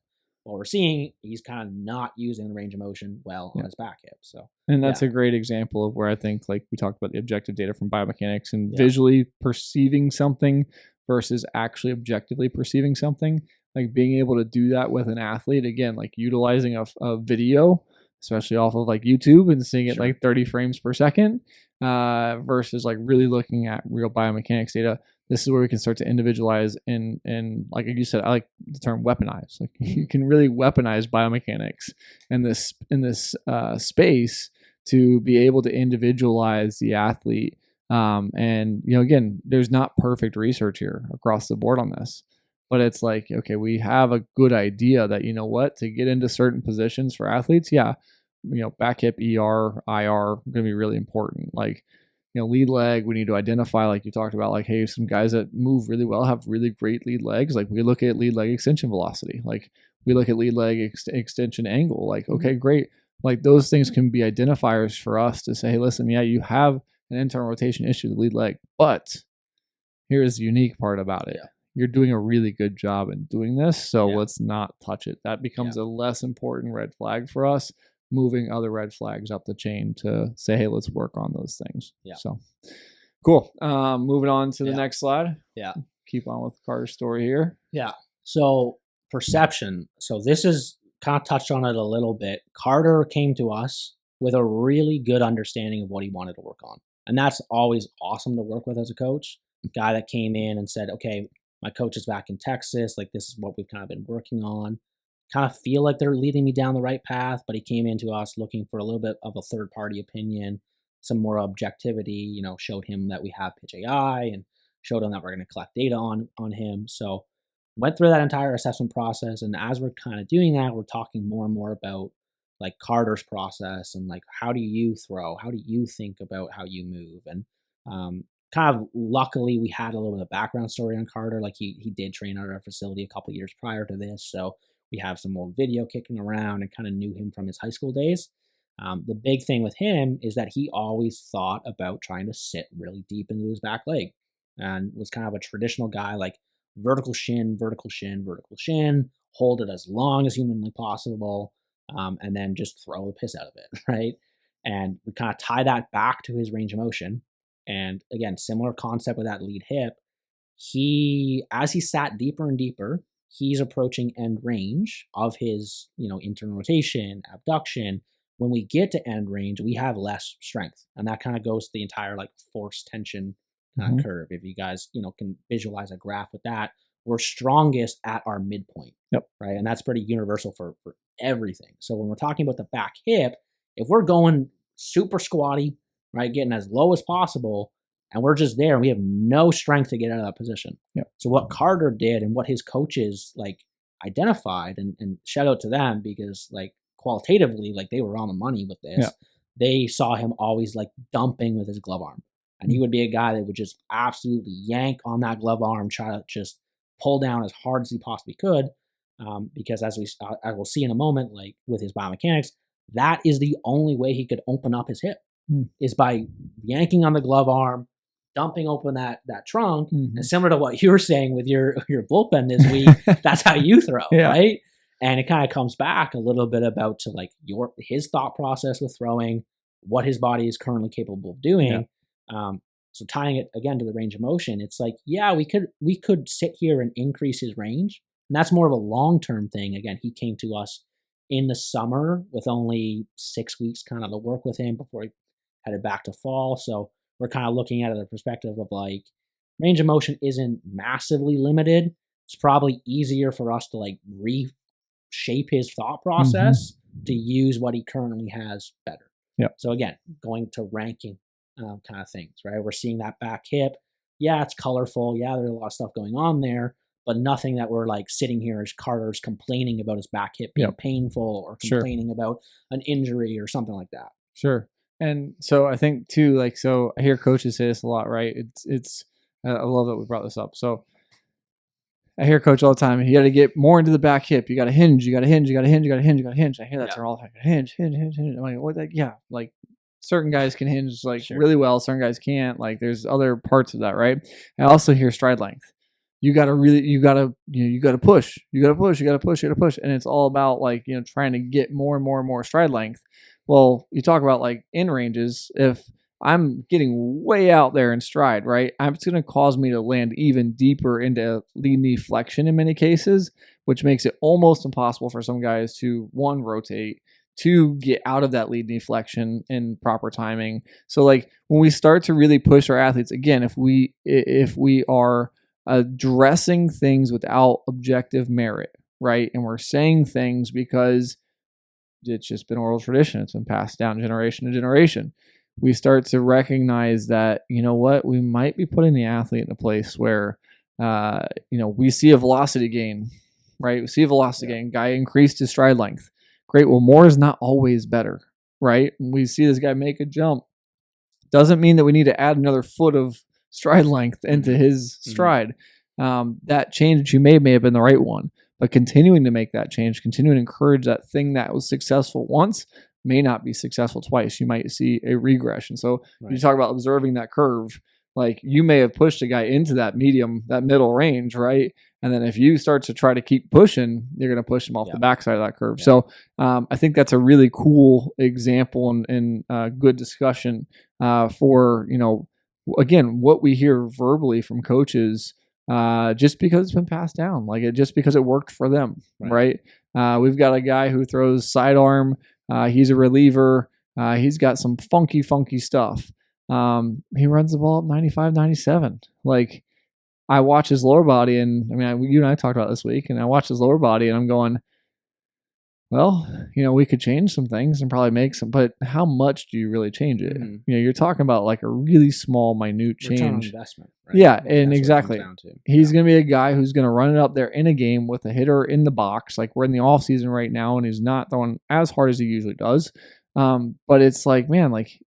What we're seeing, he's kind of not using the range of motion well on his back hip. So, and that's a great example of where I think, like we talked about the objective data from biomechanics and visually perceiving something versus actually objectively perceiving something, like being able to do that with an athlete, again, like utilizing a video, especially off of like YouTube and seeing it like 30 frames per second versus like really looking at real biomechanics data. This is where we can start to individualize and like you said, I like the term weaponize. Like you can really weaponize biomechanics in this space to be able to individualize the athlete. And again, there's not perfect research here across the board on this, but it's like, okay, we have a good idea that, to get into certain positions for athletes, back hip, ER, IR going to be really important. Like, lead leg, we need to identify, like you talked about, like, hey, some guys that move really well have really great lead legs. Like we look at lead leg extension velocity, like we look at lead leg extension angle, like, okay, great. Like those things can be identifiers for us to say, hey, listen, you have an internal rotation issue with the lead leg, but here's the unique part about it. You're doing a really good job in doing this, so let's not touch it. That becomes a less important red flag for us, moving other red flags up the chain to say, hey, let's work on those things. So cool. Moving on to the next slide. Keep on with Carter's story here. So perception. So this is kind of touched on it a little bit. Carter came to us with a really good understanding of what he wanted to work on. And that's always awesome to work with as a coach. A guy that came in and said, okay, my coach is back in Texas. Like this is what we've kind of been working on. kind of feel like they're leading me down the right path, but he came into us looking for a little bit of a third party opinion, some more objectivity, showed him that we have Pitch AI and showed him that we're going to collect data on him. So went through that entire assessment process. And as we're kind of doing that, we're talking more and more about like Carter's process and like, how do you throw? How do you think about how you move? And kind of luckily we had a little bit of background story on Carter. Like he did train at our facility a couple years prior to this. So we have some old video kicking around and kind of knew him from his high school days. The big thing with him is that he always thought about trying to sit really deep into his back leg and was kind of a traditional guy, like vertical shin, vertical shin, vertical shin, hold it as long as humanly possible, and then just throw the piss out of it, right? And we kind of tie that back to his range of motion. And again, similar concept with that lead hip. As he sat deeper and deeper, he's approaching end range of his, internal rotation, abduction. When we get to end range, we have less strength. And that kind of goes to the entire like force tension curve. If you guys, can visualize a graph with that, we're strongest at our midpoint. Yep. Right. And that's pretty universal for everything. So when we're talking about the back hip, if we're going super squatty, right, getting as low as possible, and we're just there, and we have no strength to get out of that position. Yep. So what Carter did and what his coaches like identified, and shout out to them, because like qualitatively, like they were on the money with this. Yeah. They saw him always like dumping with his glove arm. And he would be a guy that would just absolutely yank on that glove arm, try to just pull down as hard as he possibly could. Because as I will see in a moment, like with his biomechanics, that is the only way he could open up his hip is by yanking on the glove arm, dumping open that trunk. And similar to what you were saying with your bullpen this week, that's how you throw, right? And it kind of comes back a little bit about to like his thought process with throwing, what his body is currently capable of doing. So tying it again to the range of motion, it's like, we could sit here and increase his range. And that's more of a long-term thing. Again, he came to us in the summer with only 6 weeks kind of to work with him before he headed back to fall. So we're kind of looking at it a perspective of like range of motion isn't massively limited. It's probably easier for us to like reshape his thought process to use what he currently has better. So again, going to ranking kind of things, right? We're seeing that back hip. Yeah, it's colorful. Yeah, there's a lot of stuff going on there, but nothing that we're like sitting here as Carter's complaining about his back hip being painful or complaining about an injury or something like that. Sure. And so I think too, like, so I hear coaches say this a lot, right? I love that we brought this up. So I hear coach all the time, you got to get more into the back hip. You got to hinge, you got to hinge, you got to hinge, you got to hinge, you got to hinge. I hear that term all the time. Hinge. I'm like, what? Like certain guys can hinge like really well. Certain guys can't. Like there's other parts of that, right? I also hear stride length. You got to push. And it's all about like, trying to get more and more and more stride length. Well, you talk about like in ranges. If I'm getting way out there in stride, right, it's going to cause me to land even deeper into lead knee flexion in many cases, which makes it almost impossible for some guys to, one, rotate, two, get out of that lead knee flexion in proper timing. So like when we start to really push our athletes, again, if we are addressing things without objective merit, right, and we're saying things because it's just been oral tradition, it's been passed down generation to generation, we start to recognize that, we might be putting the athlete in a place where, we see a velocity gain, right? We see a velocity gain. Guy increased his stride length. Great. Well, more is not always better, right? We see this guy make a jump. Doesn't mean that we need to add another foot of stride length into his stride. That change that you made may have been the right one, but continuing to make that change, continuing to encourage that thing that was successful once may not be successful twice. You might see a regression. So you talk about observing that curve, like you may have pushed a guy into that middle range, right? And then if you start to try to keep pushing, you're going to push him off the backside of that curve. So I think that's a really cool example and good discussion for, again, what we hear verbally from coaches, just because it's been passed down, just because it worked for them, right? We've got a guy who throws sidearm. He's a reliever. He's got some funky stuff. He runs the ball up 95, 97. Like I watch his lower body, and I mean, you and I talked about this week, and I watch his lower body, and I'm going, well, we could change some things and probably make some, but how much do you really change it? You're talking about like a really small, minute change. Return on investment. Right? Yeah, Like, and that's exactly. what it comes down to. He's going to be a guy who's going to run it up there in a game with a hitter in the box. Like we're in the off season right now, and he's not throwing as hard as he usually does. But it's like, man, like,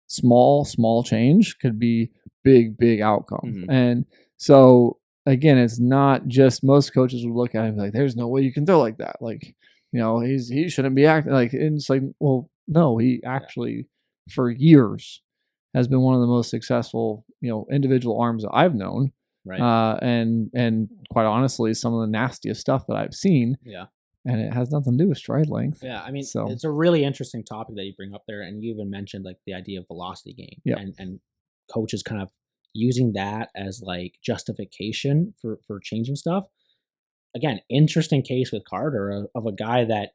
small change could be big outcome. And so again, it's not just, most coaches would look at him like, there's no way you can throw like that. Like, he shouldn't be acting like, and it's like, well, no, he actually for years has been one of the most successful, individual arms that I've known. Right. And quite honestly, some of the nastiest stuff that I've seen. Yeah. And it has nothing to do with stride length. Yeah, I mean, it's a really interesting topic that you bring up there, and you even mentioned like the idea of velocity gain, and coaches kind of using that as like justification for changing stuff. Again, interesting case with Carter of a guy that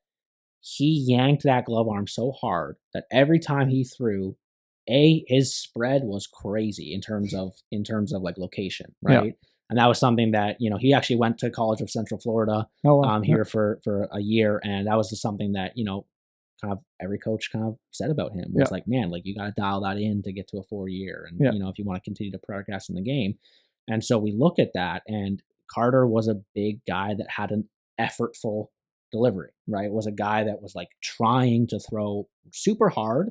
he yanked that glove arm so hard that every time he threw, his spread was crazy in terms of like location, right? Yeah. And that was something that, he actually went to College of Central Florida here for a year. And that was just something that, kind of every coach kind of said about him. It was like, man, like you got to dial that in to get to a 4-year. And, if you want to continue to progress in the game. And so we look at that, and Carter was a big guy that had an effortful delivery, right? Was a guy that was like trying to throw super hard.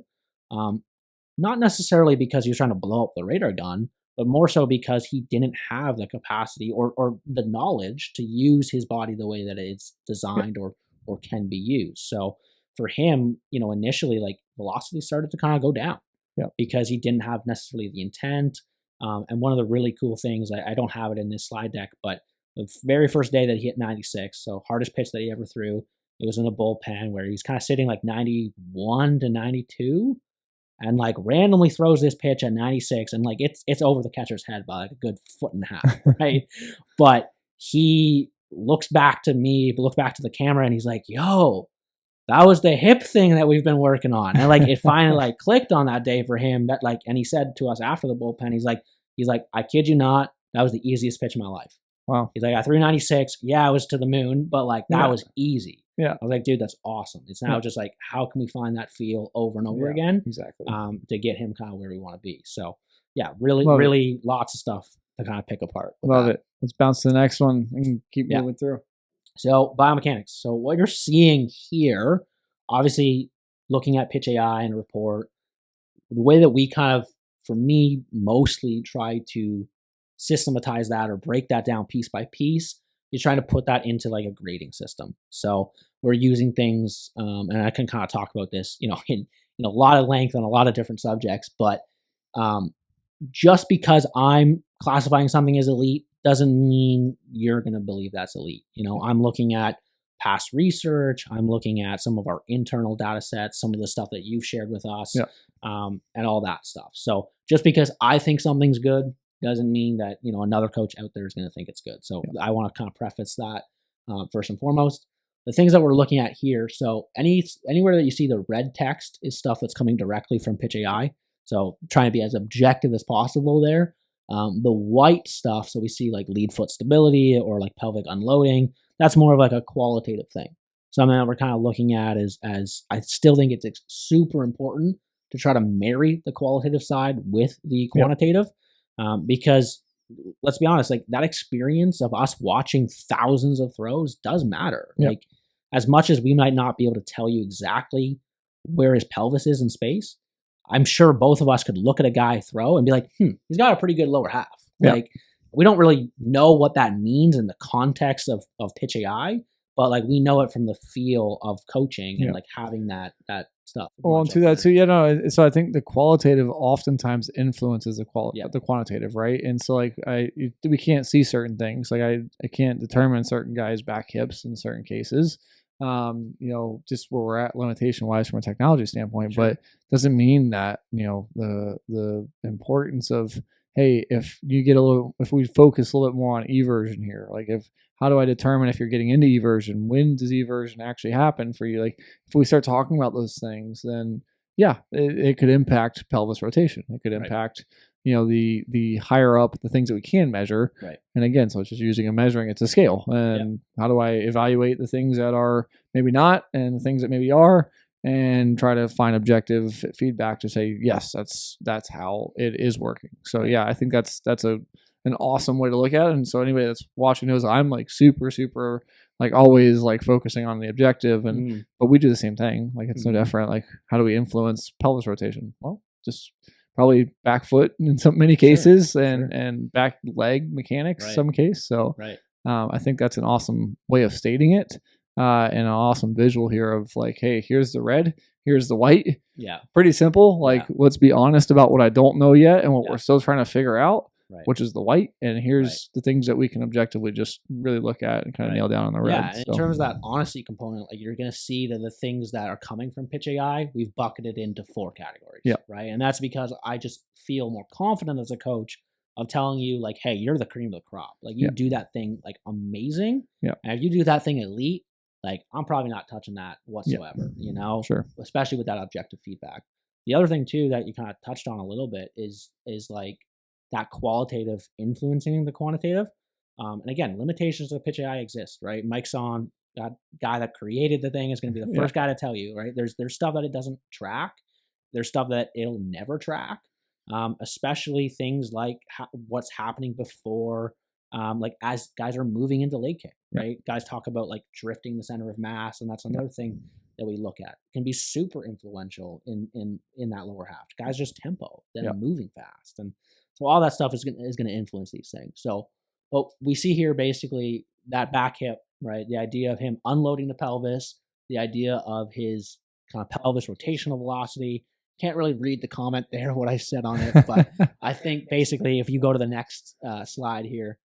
Not necessarily because he was trying to blow up the radar gun, but more so because he didn't have the capacity or the knowledge to use his body the way that it's designed or can be used. So for him, initially, like velocity started to kind of go down because he didn't have necessarily the intent. And one of the really cool things, I don't have it in this slide deck, but the very first day that he hit 96, so hardest pitch that he ever threw, it was in a bullpen where he was kind of sitting like 91 to 92. And like randomly throws this pitch at 96, and like it's over the catcher's head by like a good 1.5 feet, right? But he looks back to the camera, and he's like, "Yo, that was the hip thing that we've been working on." And like it finally like clicked on that day for him. That like, and he said to us after the bullpen, he's like, "I kid you not, that was the easiest pitch of my life." Wow. He's like, "I threw 96. Yeah, I was to the moon, but like that was easy." Yeah. I was like, dude, that's awesome. It's now just like, how can we find that feel over and over again? Exactly. To get him kind of where we want to be. So yeah, really lots of stuff to kind of pick apart. Love it. Let's bounce to the next one and keep moving through. So biomechanics. So what you're seeing here, obviously looking at pitch AI and report, the way that we kind of, for me, mostly try to systematize that or break that down piece by piece, you're trying to put that into like a grading system. So we're using things, and I can kind of talk about this, in a lot of length on a lot of different subjects, but just because I'm classifying something as elite doesn't mean you're going to believe that's elite. I'm looking at past research, I'm looking at some of our internal data sets, some of the stuff that you've shared with us, and all that stuff. So just because I think something's good doesn't mean that, another coach out there is going to think it's good. So I want to kind of preface that first and foremost. The things that we're looking at here, so anywhere that you see the red text is stuff that's coming directly from Pitch AI. So trying to be as objective as possible there. The white stuff, so we see like lead foot stability or like pelvic unloading, that's more of like a qualitative thing. Something that we're kind of looking at as I still think it's super important to try to marry the qualitative side with the quantitative. Because let's be honest, like that experience of us watching thousands of throws does matter. Like as much as we might not be able to tell you exactly where his pelvis is in space, I'm sure both of us could look at a guy throw and be like, he's got a pretty good lower half. Like we don't really know what that means in the context of Pitch AI, but like we know it from the feel of coaching and like having that stuff. Well, and to that too, so I think the qualitative oftentimes influences the quantitative, right? And so like we can't see certain things. Like I can't determine certain guys' back hips in certain cases. Just where we're at limitation wise from a technology standpoint, but doesn't mean that, the importance of, hey, if we focus a little bit more on eversion here, like how do I determine if you're getting into eversion? When does eversion actually happen for you? Like if we start talking about those things, then it could impact pelvis rotation. It could impact the higher up, the things that we can measure. Right. And again, so it's just using and measuring. It's a scale. And how do I evaluate the things that are maybe not and the things that maybe are, and try to find objective feedback to say, yes, that's how it is working. So yeah, I think that's an awesome way to look at it. And so anybody that's watching knows I'm like super, super, like always like focusing on the objective, and but we do the same thing. Like it's no different. Like how do we influence pelvis rotation? Well, just probably back foot in many cases, and back leg mechanics some case. So I think that's an awesome way of stating it, and an awesome visual here of like, hey, here's the red, here's the white. Yeah, pretty simple. Like let's be honest about what I don't know yet and what we're still trying to figure out. Which is the white, and here's the things that we can objectively just really look at and kind of nail down on the red. Yeah, in terms of that honesty component, like you're going to see that the things that are coming from Pitch AI, we've bucketed into 4 categories. Yeah. Right, and that's because I just feel more confident as a coach of telling you like, hey, you're the cream of the crop. Like you do that thing like amazing. Yeah. And if you do that thing elite, like I'm probably not touching that whatsoever. You know, especially with that objective feedback. The other thing too that you kind of touched on a little bit is like that qualitative influencing the quantitative. And again, limitations of Pitch AI exist, right? Mike's on, that guy that created the thing is going to be the first guy to tell you, right? There's stuff that it doesn't track. There's stuff that it'll never track, especially things like what's happening before, like as guys are moving into leg kick, right? Guys talk about like drifting the center of mass, and that's another thing that we look at. It can be super influential in that lower half. Guys just tempo, then moving fast, and so all that stuff is going to influence these things. So what we see here, basically that back hip, right? The idea of him unloading the pelvis, the idea of his kind of pelvis rotational velocity. Can't really read the comment there, what I said on it, but I think basically if you go to the next slide here,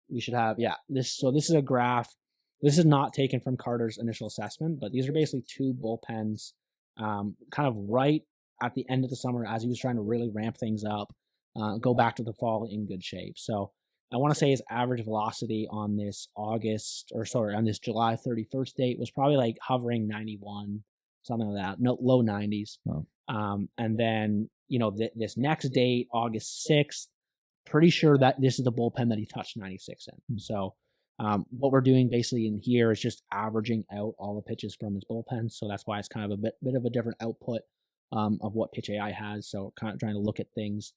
we should have, this. So this is a graph. This is not taken from Carter's initial assessment, but these are basically 2 bullpens kind of right at the end of the summer as he was trying to really ramp things up. Go back to the fall in good shape. So I want to say his average velocity on this on this July 31st date was probably like hovering 91, something like that, no, low 90s. Oh. And then, this next date, August 6th, pretty sure that this is the bullpen that he touched 96 in. So what we're doing basically in here is just averaging out all the pitches from his bullpen. So that's why it's kind of a bit of a different output of what Pitch AI has. So kind of trying to look at things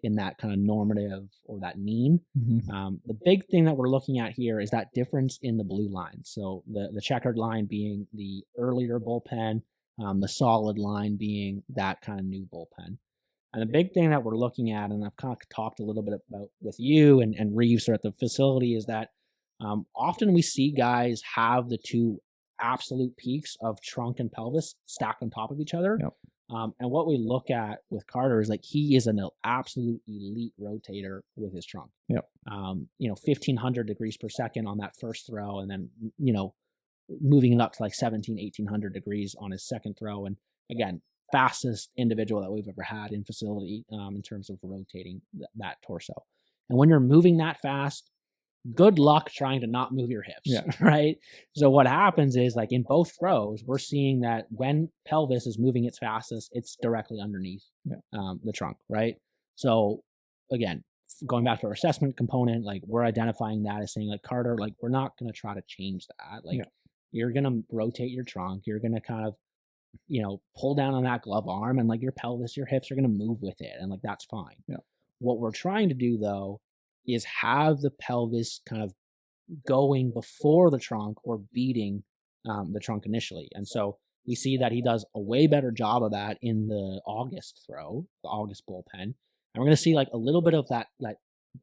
in that kind of normative or that mean. The big thing that we're looking at here is that difference in the blue line. So the checkered line being the earlier bullpen, the solid line being that kind of new bullpen. And the big thing that we're looking at, and I've kind of talked a little bit about with you and Reeves or at the facility, is that often we see guys have the 2 absolute peaks of trunk and pelvis stacked on top of each other. Yep. And what we look at with Carter is like he is an absolute elite rotator with his trunk. Yep. 1,500 degrees per second on that first throw, and then moving it up to like 1,800 degrees on his second throw. And again, fastest individual that we've ever had in facility in terms of rotating that torso. And when you're moving that fast, good luck trying to not move your hips, right? So what happens is like in both throws, we're seeing that when pelvis is moving its fastest, it's directly underneath the trunk, right? So again, going back to our assessment component, like we're identifying that as saying like, Carter, like we're not going to try to change that. Like you're going to rotate your trunk. You're going to kind of, pull down on that glove arm, and like your pelvis, your hips are going to move with it. And like, that's fine. Yeah. What we're trying to do though, is have the pelvis kind of going before the trunk or beating the trunk initially. And so we see that he does a way better job of that in the August throw, the August bullpen. And we're going to see like a little bit of that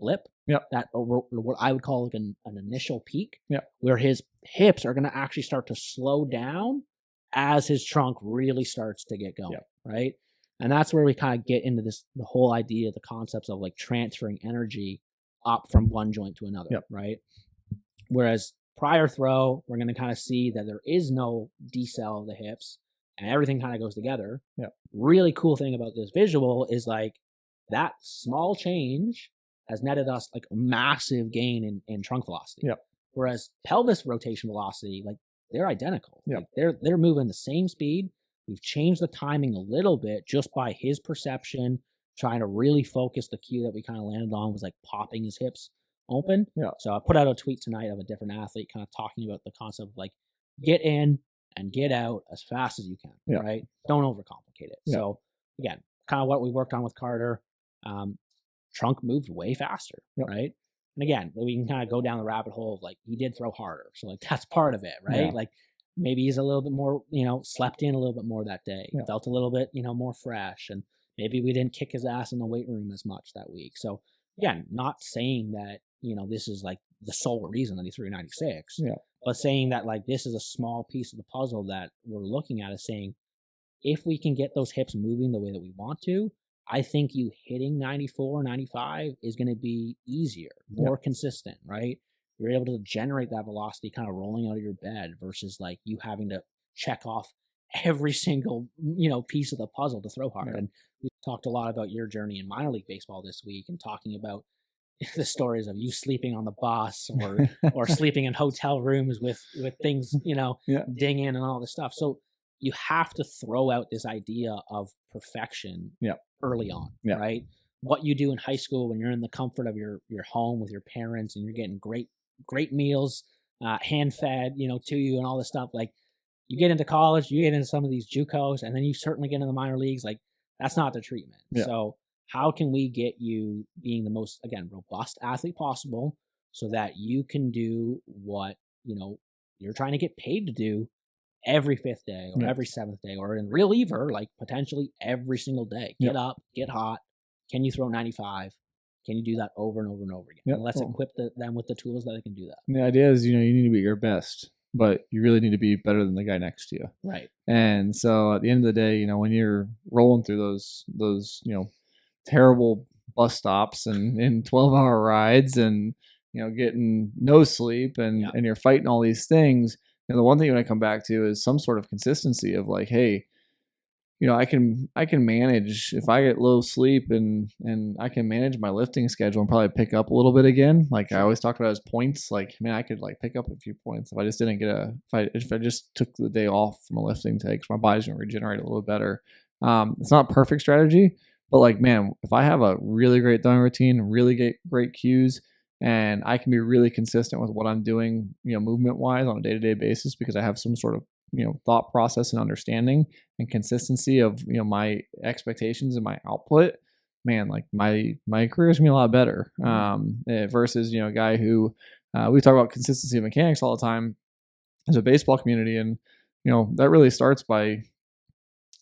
blip, that what I would call like an initial peak, where his hips are going to actually start to slow down as his trunk really starts to get going, right? And that's where we kind of get into the whole idea, the concepts of like transferring energy up from one joint to another, right? Whereas prior throw, we're going to kind of see that there is no decel of the hips and everything kind of goes together. Really cool thing about this visual is like that small change has netted us like a massive gain in trunk velocity. Whereas pelvis rotation velocity, like they're identical. Like they're moving the same speed. We've changed the timing a little bit just by his perception, trying to really focus. The cue that we kind of landed on was like popping his hips open. Yeah. So I put out a tweet tonight of a different athlete kind of talking about the concept of like get in and get out as fast as you can, Yeah. right? Don't overcomplicate it. Yeah. So again, kind of what we worked on with Carter. Trunk moved way faster, Yep. right? And again, we can kind of go down the rabbit hole of like he did throw harder, so like that's part of it, right? Yeah. Like maybe he's a little bit more, slept in a little bit more that day, Yeah. felt a little bit, more fresh, and maybe we didn't kick his ass in the weight room as much that week. So again, not saying that this is like the sole reason that he threw 96, Yeah. but saying that like this is a small piece of the puzzle that we're looking at, is saying if we can get those hips moving the way that we want to, I think you hitting 94, 95 is going to be easier, more consistent, right? You're able to generate that velocity kind of rolling out of your bed versus like you having to check off every single, piece of the puzzle to throw hard. Yeah. And we talked a lot about your journey in minor league baseball this week and talking about the stories of you sleeping on the bus or sleeping in hotel rooms with things, dinging and all this stuff. So you have to throw out this idea of perfection early on, right? What you do in high school when you're in the comfort of your home with your parents and you're getting great meals, hand fed, to you and all this stuff. Like you get into college, you get into some of these JUCOs, and then you certainly get into the minor leagues. Like that's not the treatment. Yeah. So how can we get you being the most, again, robust athlete possible so that you can do what, you're trying to get paid to do every 5th day or every 7th day or in reliever, like potentially every single day. Get up, get hot. Can you throw 95? Can you do that over and over and over again? And let's equip them with the tools that they can do that. And the idea is, you need to be your best, but you really need to be better than the guy next to you. Right. And so at the end of the day, when you're rolling through those terrible bus stops and in 12-hour rides and, getting no sleep and you're fighting all these things, the one thing you want to come back to is some sort of consistency of like, hey, I can manage if I get low sleep and I can manage my lifting schedule and probably pick up a little bit again. Like I always talked about as points, like, man, I could like pick up a few points if I just didn't if I just took the day off from a lifting take, my body's going to regenerate a little better. It's not a perfect strategy, but like, man, if I have a really great throwing routine, really great cues, and I can be really consistent with what I'm doing, movement wise on a day-to-day basis because I have some sort of, thought process and understanding and consistency of, my expectations and my output, man, like my career is gonna be a lot better. Versus, a guy who, we talk about consistency of mechanics all the time as a baseball community. And, that really starts by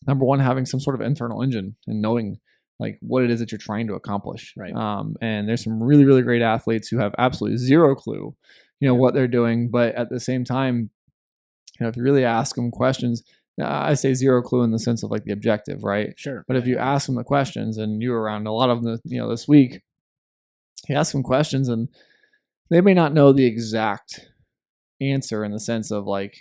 number one, having some sort of internal engine and knowing like what it is that you're trying to accomplish. Right. And there's some really, really great athletes who have absolutely zero clue, what they're doing. But at the same time, if you really ask them questions, I say zero clue in the sense of like the objective, right? Sure. But if you ask them the questions, and you were around a lot of them, this week, you ask them questions and they may not know the exact answer in the sense of like,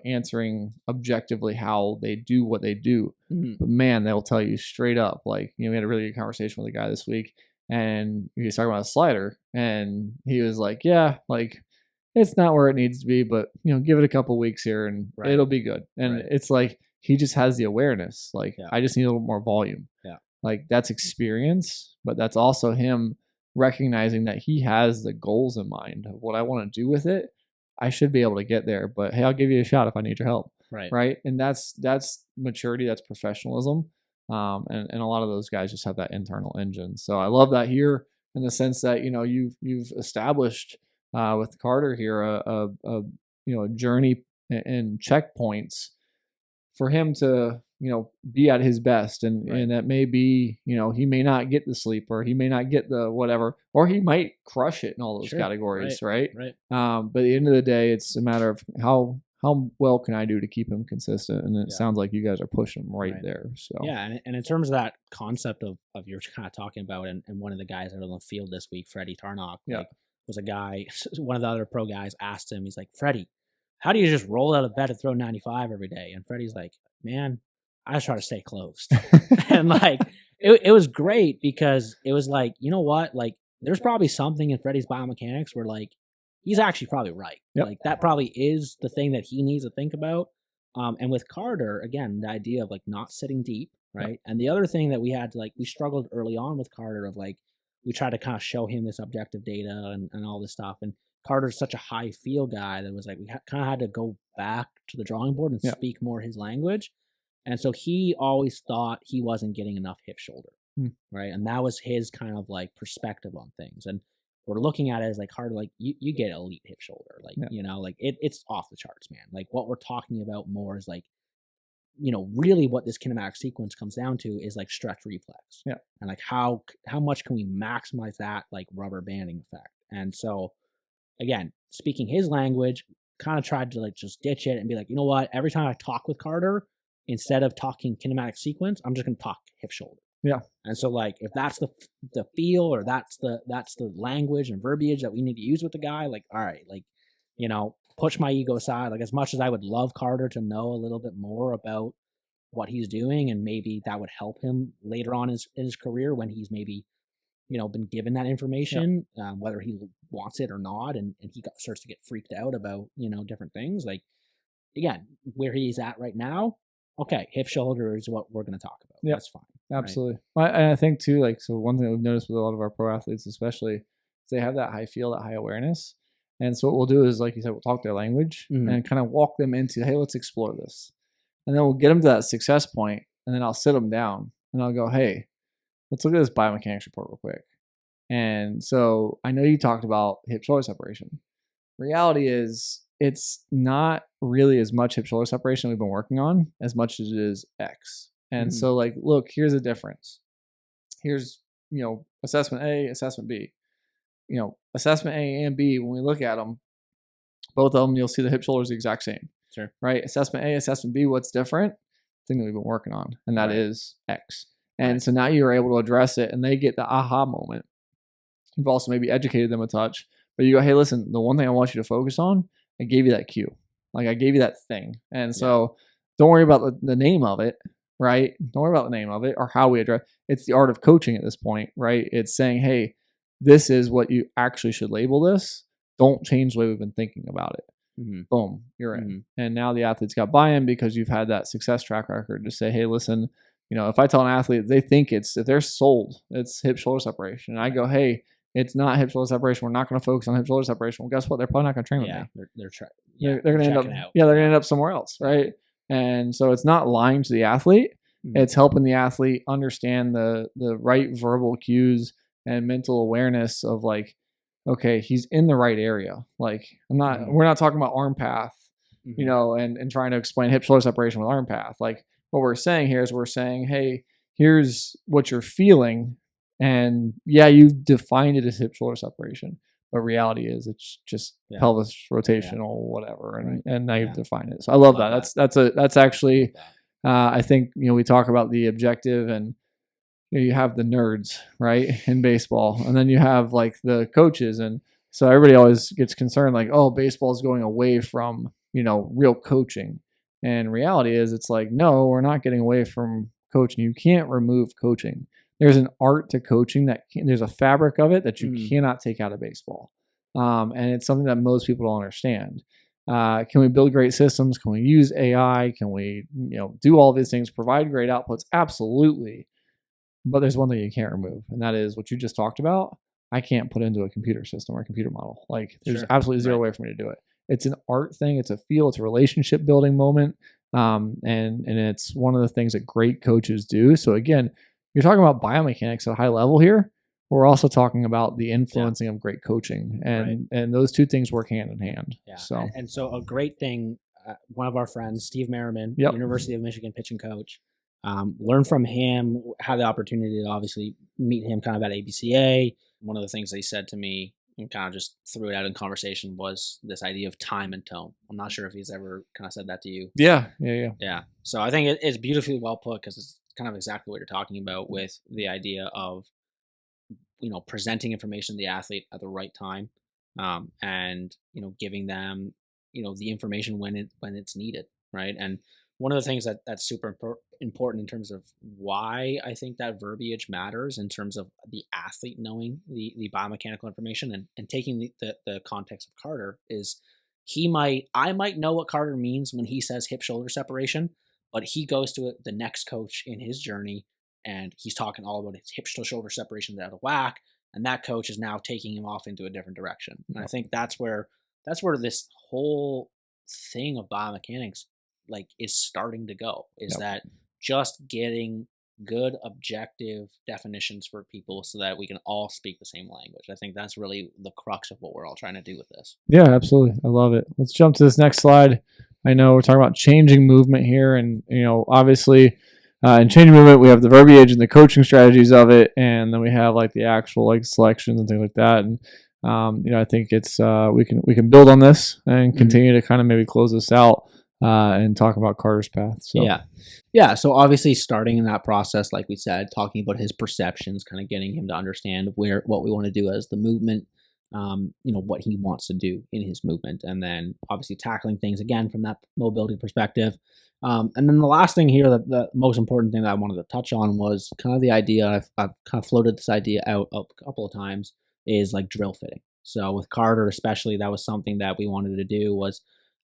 answering objectively how they do what they do. Mm-hmm. But man, they'll tell you straight up, like, we had a really good conversation with a guy this week and he was talking about a slider and he was like, yeah, like it's not where it needs to be, but give it a couple weeks here and it'll be good. And it's like, he just has the awareness. Like, I just need a little more volume. Yeah. Like that's experience, but that's also him recognizing that he has the goals in mind of what I want to do with it. I should be able to get there, but hey, I'll give you a shot if I need your help. Right. And that's maturity. That's professionalism. And a lot of those guys just have that internal engine. So I love that here in the sense that, you've established, with Carter here, a journey and checkpoints for him to, be at his best. And that may be, he may not get the sleep or he may not get the whatever, or he might crush it in all those categories. Right. But at the end of the day, it's a matter of how well can I do to keep him consistent? And it sounds like you guys are pushing him right there. So yeah. And in terms of that concept of you're kind of talking about, and one of the guys out on the field this week, Freddie Tarnock, was a guy, one of the other pro guys asked him, he's like, Freddie, how do you just roll out of bed and throw 95 every day? And Freddie's like, man, I just try to stay closed. And like, it was great because it was like, you know what? Like, there's probably something in Freddie's biomechanics where like, he's actually probably right. Like that probably is the thing that he needs to think about. And with Carter, again, the idea of like not sitting deep, right? And the other thing that we had to like, we struggled early on with Carter of like, we tried to kind of show him this objective data and all this stuff. And Carter's such a high feel guy that was like, we kind of had to go back to the drawing board and speak more his language. And so he always thought he wasn't getting enough hip shoulder, right? And that was his kind of like perspective on things. And we're looking at it as like Carter, like you get elite hip shoulder, like, you know, like it's off the charts, man. Like what we're talking about more is like, you know, really what this kinematic sequence comes down to is like stretch reflex. And like how much can we maximize that like rubber banding effect? And so again, speaking his language, kind of tried to like just ditch it and be like, you know what, every time I talk with Carter, instead of talking kinematic sequence, I'm just going to talk hip shoulder. And so like if that's the feel or that's the language and verbiage that we need to use with the guy, like, all right, like, you know, push my ego aside. Like as much as I would love Carter to know a little bit more about what he's doing, and maybe that would help him later on in his career when he's maybe, you know, been given that information, whether he wants it or not, and he starts to get freaked out about, you know, different things. Like again, where he's at right now, okay, hip shoulder is what we're going to talk about. That's fine. Absolutely. Right? And I think too, like, so one thing that we've noticed with a lot of our pro athletes, especially, is they have that high feel, that high awareness. And so what we'll do is, like you said, we'll talk their language and kind of walk them into, hey, let's explore this. And then we'll get them to that success point, and then I'll sit them down and I'll go, hey, let's look at this biomechanics report real quick. And so I know you talked about hip shoulder separation. Reality is it's not really as much hip shoulder separation we've been working on as much as it is X. And so like, look, here's the difference. Here's, you know, assessment A, assessment B. You know, assessment A and B, when we look at them, both of them, you'll see the hip shoulder is the exact same. Right? Assessment A, assessment B, what's different? Thing that we've been working on, and that is X. And so now you're able to address it, and they get the aha moment. You've also maybe educated them a touch, but you go, hey, listen, the one thing I want you to focus on, I gave you that cue. Like I gave you that thing. And so don't worry about the name of it, right? Don't worry about the name of it or how we address. It's the art of coaching at this point, right? It's saying, hey, this is what you actually should label this. Don't change the way we've been thinking about it. Boom, you're in. And now the athlete's got buy-in because you've had that success track record to say, hey, listen, you know, if I tell an athlete, they think if they're sold, it's hip shoulder separation. And I go, hey, it's not hip shoulder separation. We're not going to focus on hip shoulder separation. Well, guess what? They're probably not going to train with me. They're going to end up, they're going to end up somewhere else, right? And so it's not lying to the athlete. It's helping the athlete understand the right verbal cues and mental awareness of like, okay, he's in the right area. Like we're not talking about arm path, you know, and trying to explain hip shoulder separation with arm path. Like what we're saying here is we're saying, hey, here's what you're feeling. And yeah, you've defined it as hip shoulder separation, but reality is it's just pelvis rotational, whatever. And now you've defined it. So I love that. That's actually, I think, you know, we talk about the objective, and you have the nerds, right, in baseball, and then you have like the coaches, and so everybody always gets concerned like, oh, baseball is going away from, you know, real coaching. And reality is it's like, no, we're not getting away from coaching. You can't remove coaching. There's an art to coaching there's a fabric of it that you cannot take out of baseball, and it's something that most people don't understand. Can we build great systems? Can we use AI? Can we, you know, do all these things, provide great outputs? Absolutely. But there's one thing you can't remove, and that is what you just talked about. I can't put into a computer system or a computer model. Like there's absolutely zero way for me to do it. It's an art thing. It's a feel. It's a relationship building moment. And it's one of the things that great coaches do. So again, you're talking about biomechanics at a high level here. We're also talking about the influencing of great coaching, and those two things work hand in hand. And so a great thing, one of our friends, Steve Merriman, University of Michigan pitching coach, learn from him, had the opportunity to obviously meet him kind of at ABCA. One of the things that he said to me and kind of just threw it out in conversation was this idea of time and tone. I'm not sure if he's ever kind of said that to you. Yeah. So I think it's beautifully well put, because it's kind of exactly what you're talking about with the idea of, you know, presenting information to the athlete at the right time, and, you know, giving them, you know, the information when it's needed, right? And one of the things that's super important in terms of why I think that verbiage matters in terms of the athlete knowing the biomechanical information and taking the context of Carter is I might know what Carter means when he says hip shoulder separation, but he goes to the next coach in his journey and he's talking all about his hip to shoulder separation out of whack, and that coach is now taking him off into a different direction. And I think that's where this whole thing of biomechanics like is starting to go, is that just getting good objective definitions for people so that we can all speak the same language. I think that's really the crux of what we're all trying to do with this. Yeah, absolutely. I love it. Let's jump to this next slide. I know we're talking about changing movement here, and obviously in changing movement we have the verbiage and the coaching strategies of it, and then we have like the actual like selections and things like that. And I think it's we can build on this and continue to kind of maybe close this out and talk about Carter's path. So yeah. So obviously starting in that process, like we said, talking about his perceptions, kind of getting him to understand what we want to do as the movement, what he wants to do in his movement, and then obviously tackling things again from that mobility perspective. And then the last thing here, the most important thing that I wanted to touch on was kind of the idea. I've kind of floated this idea out a couple of times, is like drill fitting. So with Carter especially, that was something that we wanted to do, was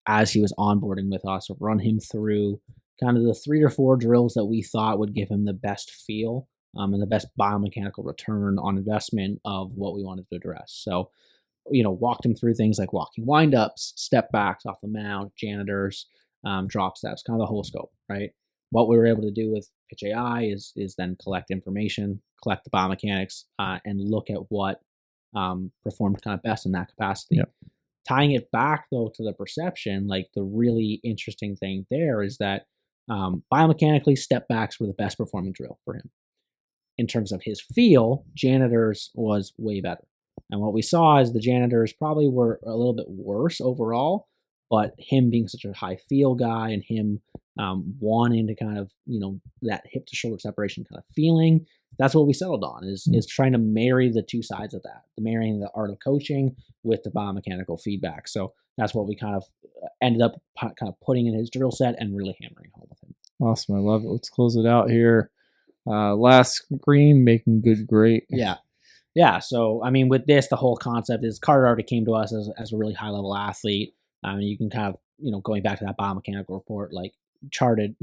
as he was onboarding with us, run him through kind of the 3 or 4 drills that we thought would give him the best feel and the best biomechanical return on investment of what we wanted to address. So, walked him through things like walking windups, step backs off the mount, janitors, drop steps, kind of the whole scope, right? What we were able to do with Pitch AI is then collect information, collect the biomechanics, and look at what performed kind of best in that capacity. Yep. Tying it back though to the perception, like the really interesting thing there is that biomechanically step backs were the best performing drill for him. In terms of his feel, janitors was way better. And what we saw is the janitors probably were a little bit worse overall, but him being such a high feel guy and him wanting to kind of, that hip to shoulder separation kind of feeling, that's what we settled on, is trying to marry the two sides of that, marrying the art of coaching with the biomechanical feedback. So that's what we kind of ended up kind of putting in his drill set and really hammering home with him. Awesome. I love it. Let's close it out here. Last screen, making good great. Yeah. So, I mean, with this, the whole concept is Carter already came to us as a really high level athlete. You can kind of, going back to that biomechanical report, like charted,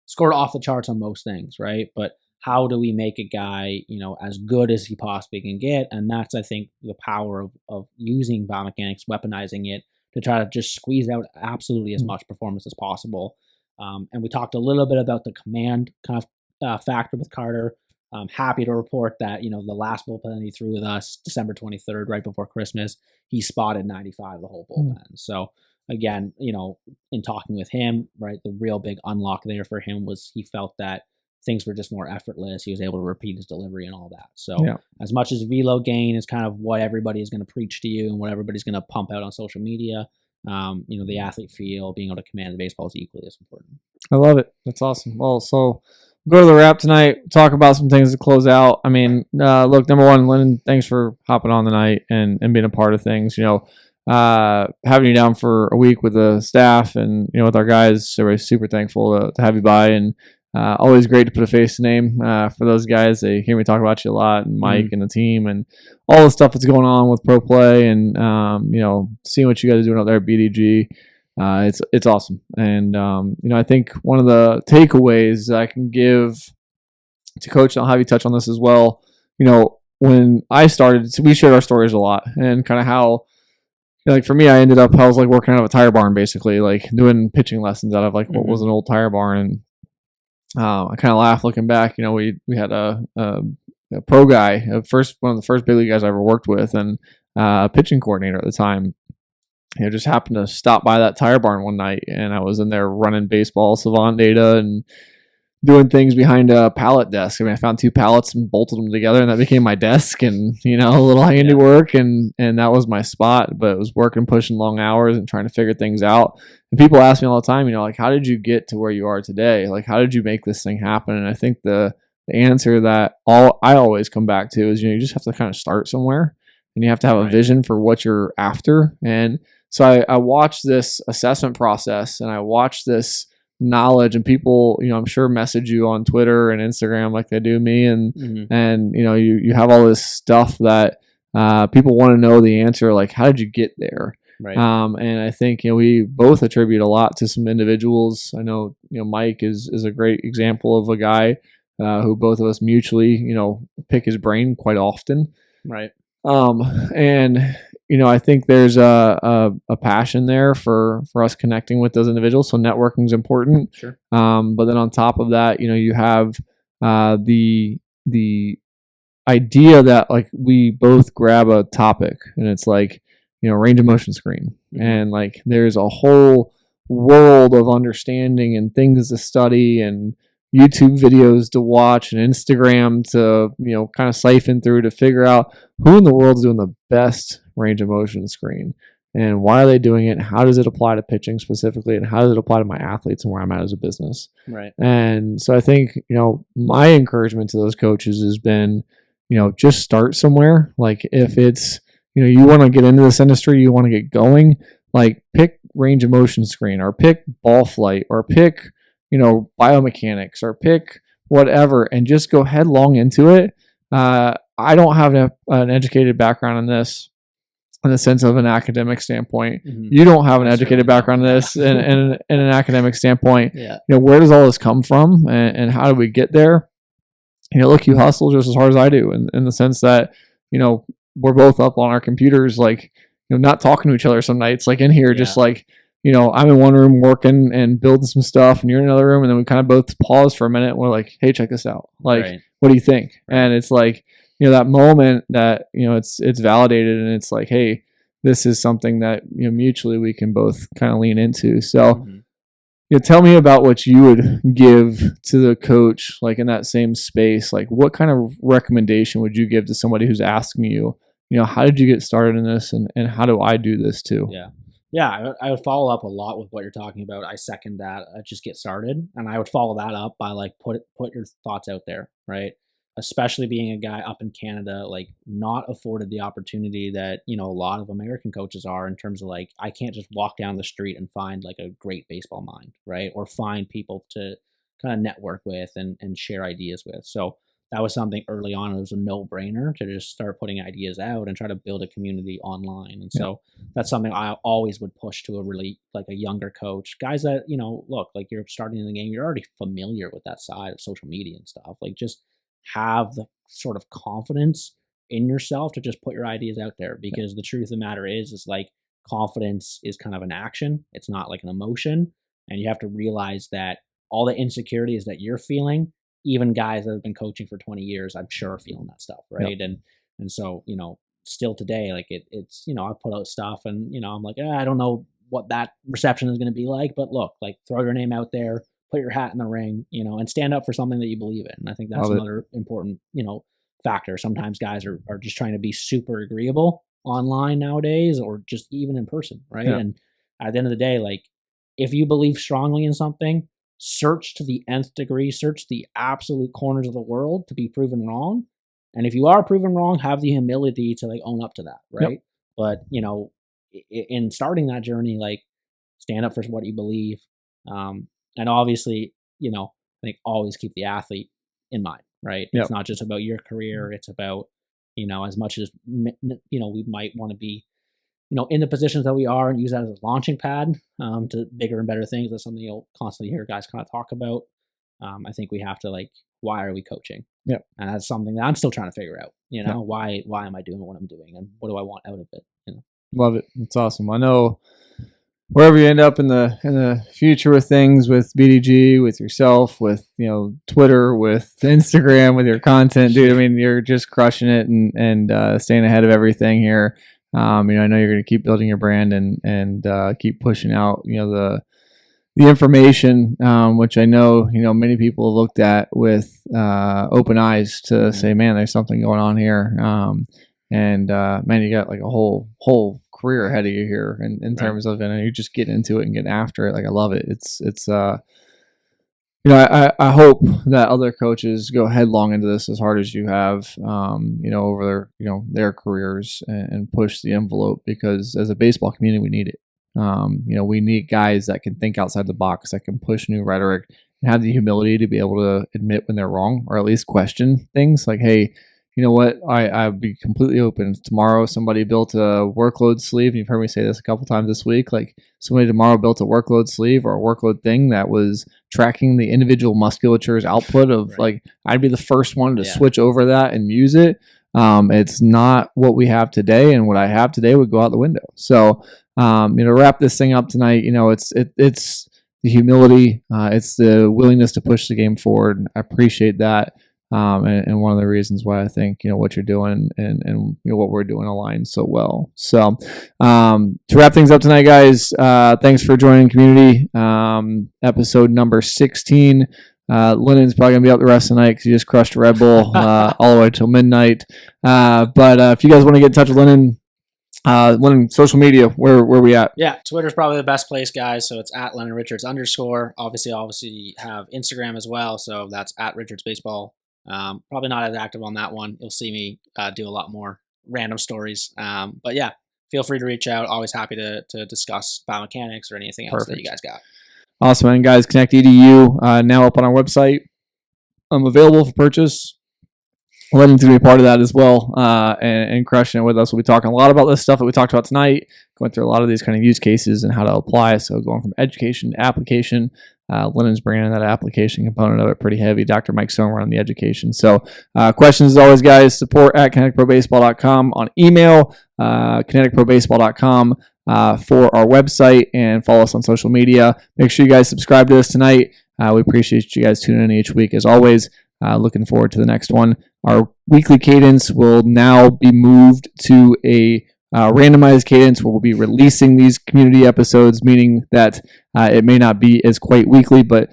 scored off the charts on most things, right? But how do we make a guy, as good as he possibly can get? And that's, I think, the power of using biomechanics, weaponizing it to try to just squeeze out absolutely as much performance as possible. And we talked a little bit about the command kind of factor with Carter. I'm happy to report that, the last bullpen he threw with us, December 23rd, right before Christmas, he spotted 95 the whole bullpen. So again, in talking with him, right, the real big unlock there for him was he felt that things were just more effortless. He was able to repeat his delivery and all that. So as much as velo gain is kind of what everybody is going to preach to you and what everybody's going to pump out on social media, the athlete feel, being able to command the baseball is equally as important. I love it. That's awesome. Well, so go to the wrap tonight, talk about some things to close out. I mean, look, number one, Lennon, thanks for hopping on tonight and being a part of things. Having you down for a week with the staff and, with our guys, so we're super thankful to have you by, and always great to put a face to name for those guys. They hear me talk about you a lot, and Mike and the team and all the stuff that's going on with Pro Play and, seeing what you guys are doing out there at BDG. It's awesome. And, I think one of the takeaways I can give to Coach, and I'll have you touch on this as well, when I started, so we shared our stories a lot and kind of how, like for me, I was like working out of a tire barn, basically, like doing pitching lessons out of like what was an old tire barn. And I kind of laugh looking back. We had a pro guy, one of the first big league guys I ever worked with, and a pitching coordinator at the time. Just happened to stop by that tire barn one night, and I was in there running baseball savant data and doing things behind a pallet desk. I mean, I found 2 pallets and bolted them together, and that became my desk and, a little handiwork, and that was my spot. But it was working, pushing long hours and trying to figure things out. And people ask me all the time, like, how did you get to where you are today? Like, how did you make this thing happen? And I think the answer that I always come back to is, you just have to kind of start somewhere, and you have to have a vision for what you're after. And so I watched this assessment process, and I watched this knowledge, and people, I'm sure message you on Twitter and Instagram like they do me, and you have all this stuff that people want to know the answer, like, how did you get there? Right. And I think, we both attribute a lot to some individuals. I know, Mike is a great example of a guy who both of us mutually, pick his brain quite often. Right. And I think there's a passion there for us connecting with those individuals. So networking is important. Sure. But then on top of that, you have the idea that like we both grab a topic and it's like, range of motion screen, and like there's a whole world of understanding and things to study and YouTube videos to watch and Instagram to, kind of siphon through to figure out who in the world is doing the best range of motion screen and why are they doing it? How does it apply to pitching specifically? And how does it apply to my athletes and where I'm at as a business? Right. And so I think, my encouragement to those coaches has been, just start somewhere. Like if it's, you want to get into this industry, you want to get going, like pick range of motion screen or pick ball flight or pick, biomechanics or pick whatever and just go headlong into it. I don't have an educated background in this in the sense of an academic standpoint. You don't have an educated background in this in an academic standpoint. Yeah. Where does all this come from and how do we get there? Look, you hustle just as hard as I do in the sense that, we're both up on our computers, like, not talking to each other some nights, like in here, just like, I'm in one room working and building some stuff and you're in another room. And then we kind of both pause for a minute and we're like, hey, check this out. Like, what do you think? And it's like, that moment that, it's validated and it's like, hey, this is something that, mutually we can both kind of lean into. So, tell me about what you would give to the coach, like in that same space. Like, what kind of recommendation would you give to somebody who's asking you, how did you get started in this, and how do I do this too? Yeah, I would follow up a lot with what you're talking about. I second that. Just get started, and I would follow that up by like put your thoughts out there, right? Especially being a guy up in Canada, like not afforded the opportunity that, a lot of American coaches are in terms of like, I can't just walk down the street and find like a great baseball mind, right? Or find people to kind of network with and share ideas with. So that was something early on. It was a no-brainer to just start putting ideas out and try to build a community online. And so that's something I always would push to a really like a younger coach, guys that, look, like you're starting in the game, you're already familiar with that side of social media and stuff. Like just have the sort of confidence in yourself to just put your ideas out there, because the truth of the matter is like confidence is kind of an action. It's not like an emotion. And you have to realize that all the insecurities that you're feeling, even guys that have been coaching for 20 years, I'm sure are feeling that stuff. Right. And so, still today, like it's, I put out stuff and, I'm like, I don't know what that reception is going to be like, but look, like throw your name out there, put your hat in the ring, and stand up for something that you believe in. And I think that's another important, factor. Sometimes guys are just trying to be super agreeable online nowadays, or just even in person, right? And at the end of the day, like if you believe strongly in something, search to the nth degree, search the absolute corners of the world to be proven wrong. And if you are proven wrong, have the humility to like own up to that, right? But, in starting that journey, like stand up for what you believe. And obviously, I think always keep the athlete in mind, right? It's not just about your career. It's about, as much as, we might want to be, in the positions that we are and use that as a launching pad to bigger and better things. That's something you'll constantly hear guys kind of talk about. I think we have to like, why are we coaching? And that's something that I'm still trying to figure out, why am I doing what I'm doing and what do I want out of it? Love it. It's awesome. I know wherever you end up in the future with things, with BDG, with yourself, with Twitter, with Instagram, with your content, dude. I mean, you're just crushing it and staying ahead of everything here. I know you're going to keep building your brand and keep pushing out the information, which I know many people have looked at with open eyes to say, man, there's something going on here. And man, you got like a whole career ahead of you here in terms of, and you're just getting into it and getting after it. Like I love it. It's I hope that other coaches go headlong into this as hard as you have, over their careers and push the envelope, because as a baseball community, we need it. We need guys that can think outside the box, that can push new rhetoric and have the humility to be able to admit when they're wrong, or at least question things like, hey, you know what, I'd be completely open. Tomorrow, somebody built a workload sleeve. You've heard me say this a couple times this week. Like somebody tomorrow built a workload sleeve or a workload thing that was tracking the individual musculature's output of like, I'd be the first one to switch over that and use it. It's not what we have today, and what I have today would go out the window. So, wrap this thing up tonight. It's the humility, it's the willingness to push the game forward. I appreciate that. And one of the reasons why I think, what you're doing and what we're doing aligns so well. So, to wrap things up tonight, guys, thanks for joining Community, episode number 16. Lennon's probably gonna be out the rest of the night because he just crushed a Red Bull all the way till midnight. But if you guys want to get in touch with Lennon, social media, where we at? Yeah, Twitter's probably the best place, guys. So it's at Lennon Richards _. Obviously have Instagram as well. So that's at Richards Baseball. Probably not as active on that one. You'll see me do a lot more random stories. But yeah, feel free to reach out. Always happy to discuss biomechanics or anything else that you guys got. Awesome, and guys, Connect EDU now up on our website. Available for purchase. Lennon's going to be part of that as well, and crushing it with us. We'll be talking a lot about this stuff that we talked about tonight, going through a lot of these kind of use cases and how to apply. So going from education to application. Lennon's bringing that application component of it pretty heavy. Dr. Mike Somer on the education. So questions as always, guys, support at KineticProBaseball.com on email, KineticProBaseball.com for our website, and follow us on social media. Make sure you guys subscribe to us tonight. We appreciate you guys tuning in each week as always. Looking forward to the next one. Our weekly cadence will now be moved to a randomized cadence where we'll be releasing these community episodes, meaning that it may not be as quite weekly, but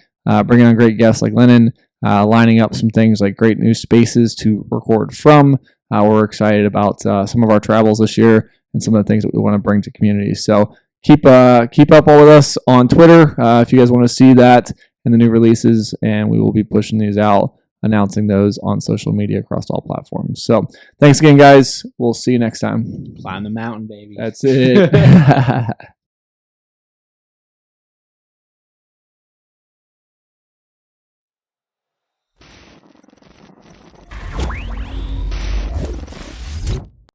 bringing on great guests like Lennon, lining up some things like great new spaces to record from. We're excited about some of our travels this year and some of the things that we want to bring to communities. So keep up all with us on Twitter if you guys want to see that and the new releases, and we will be pushing these out, announcing those on social media across all platforms. So thanks again, guys. We'll see you next time. Climb the mountain, baby. That's it.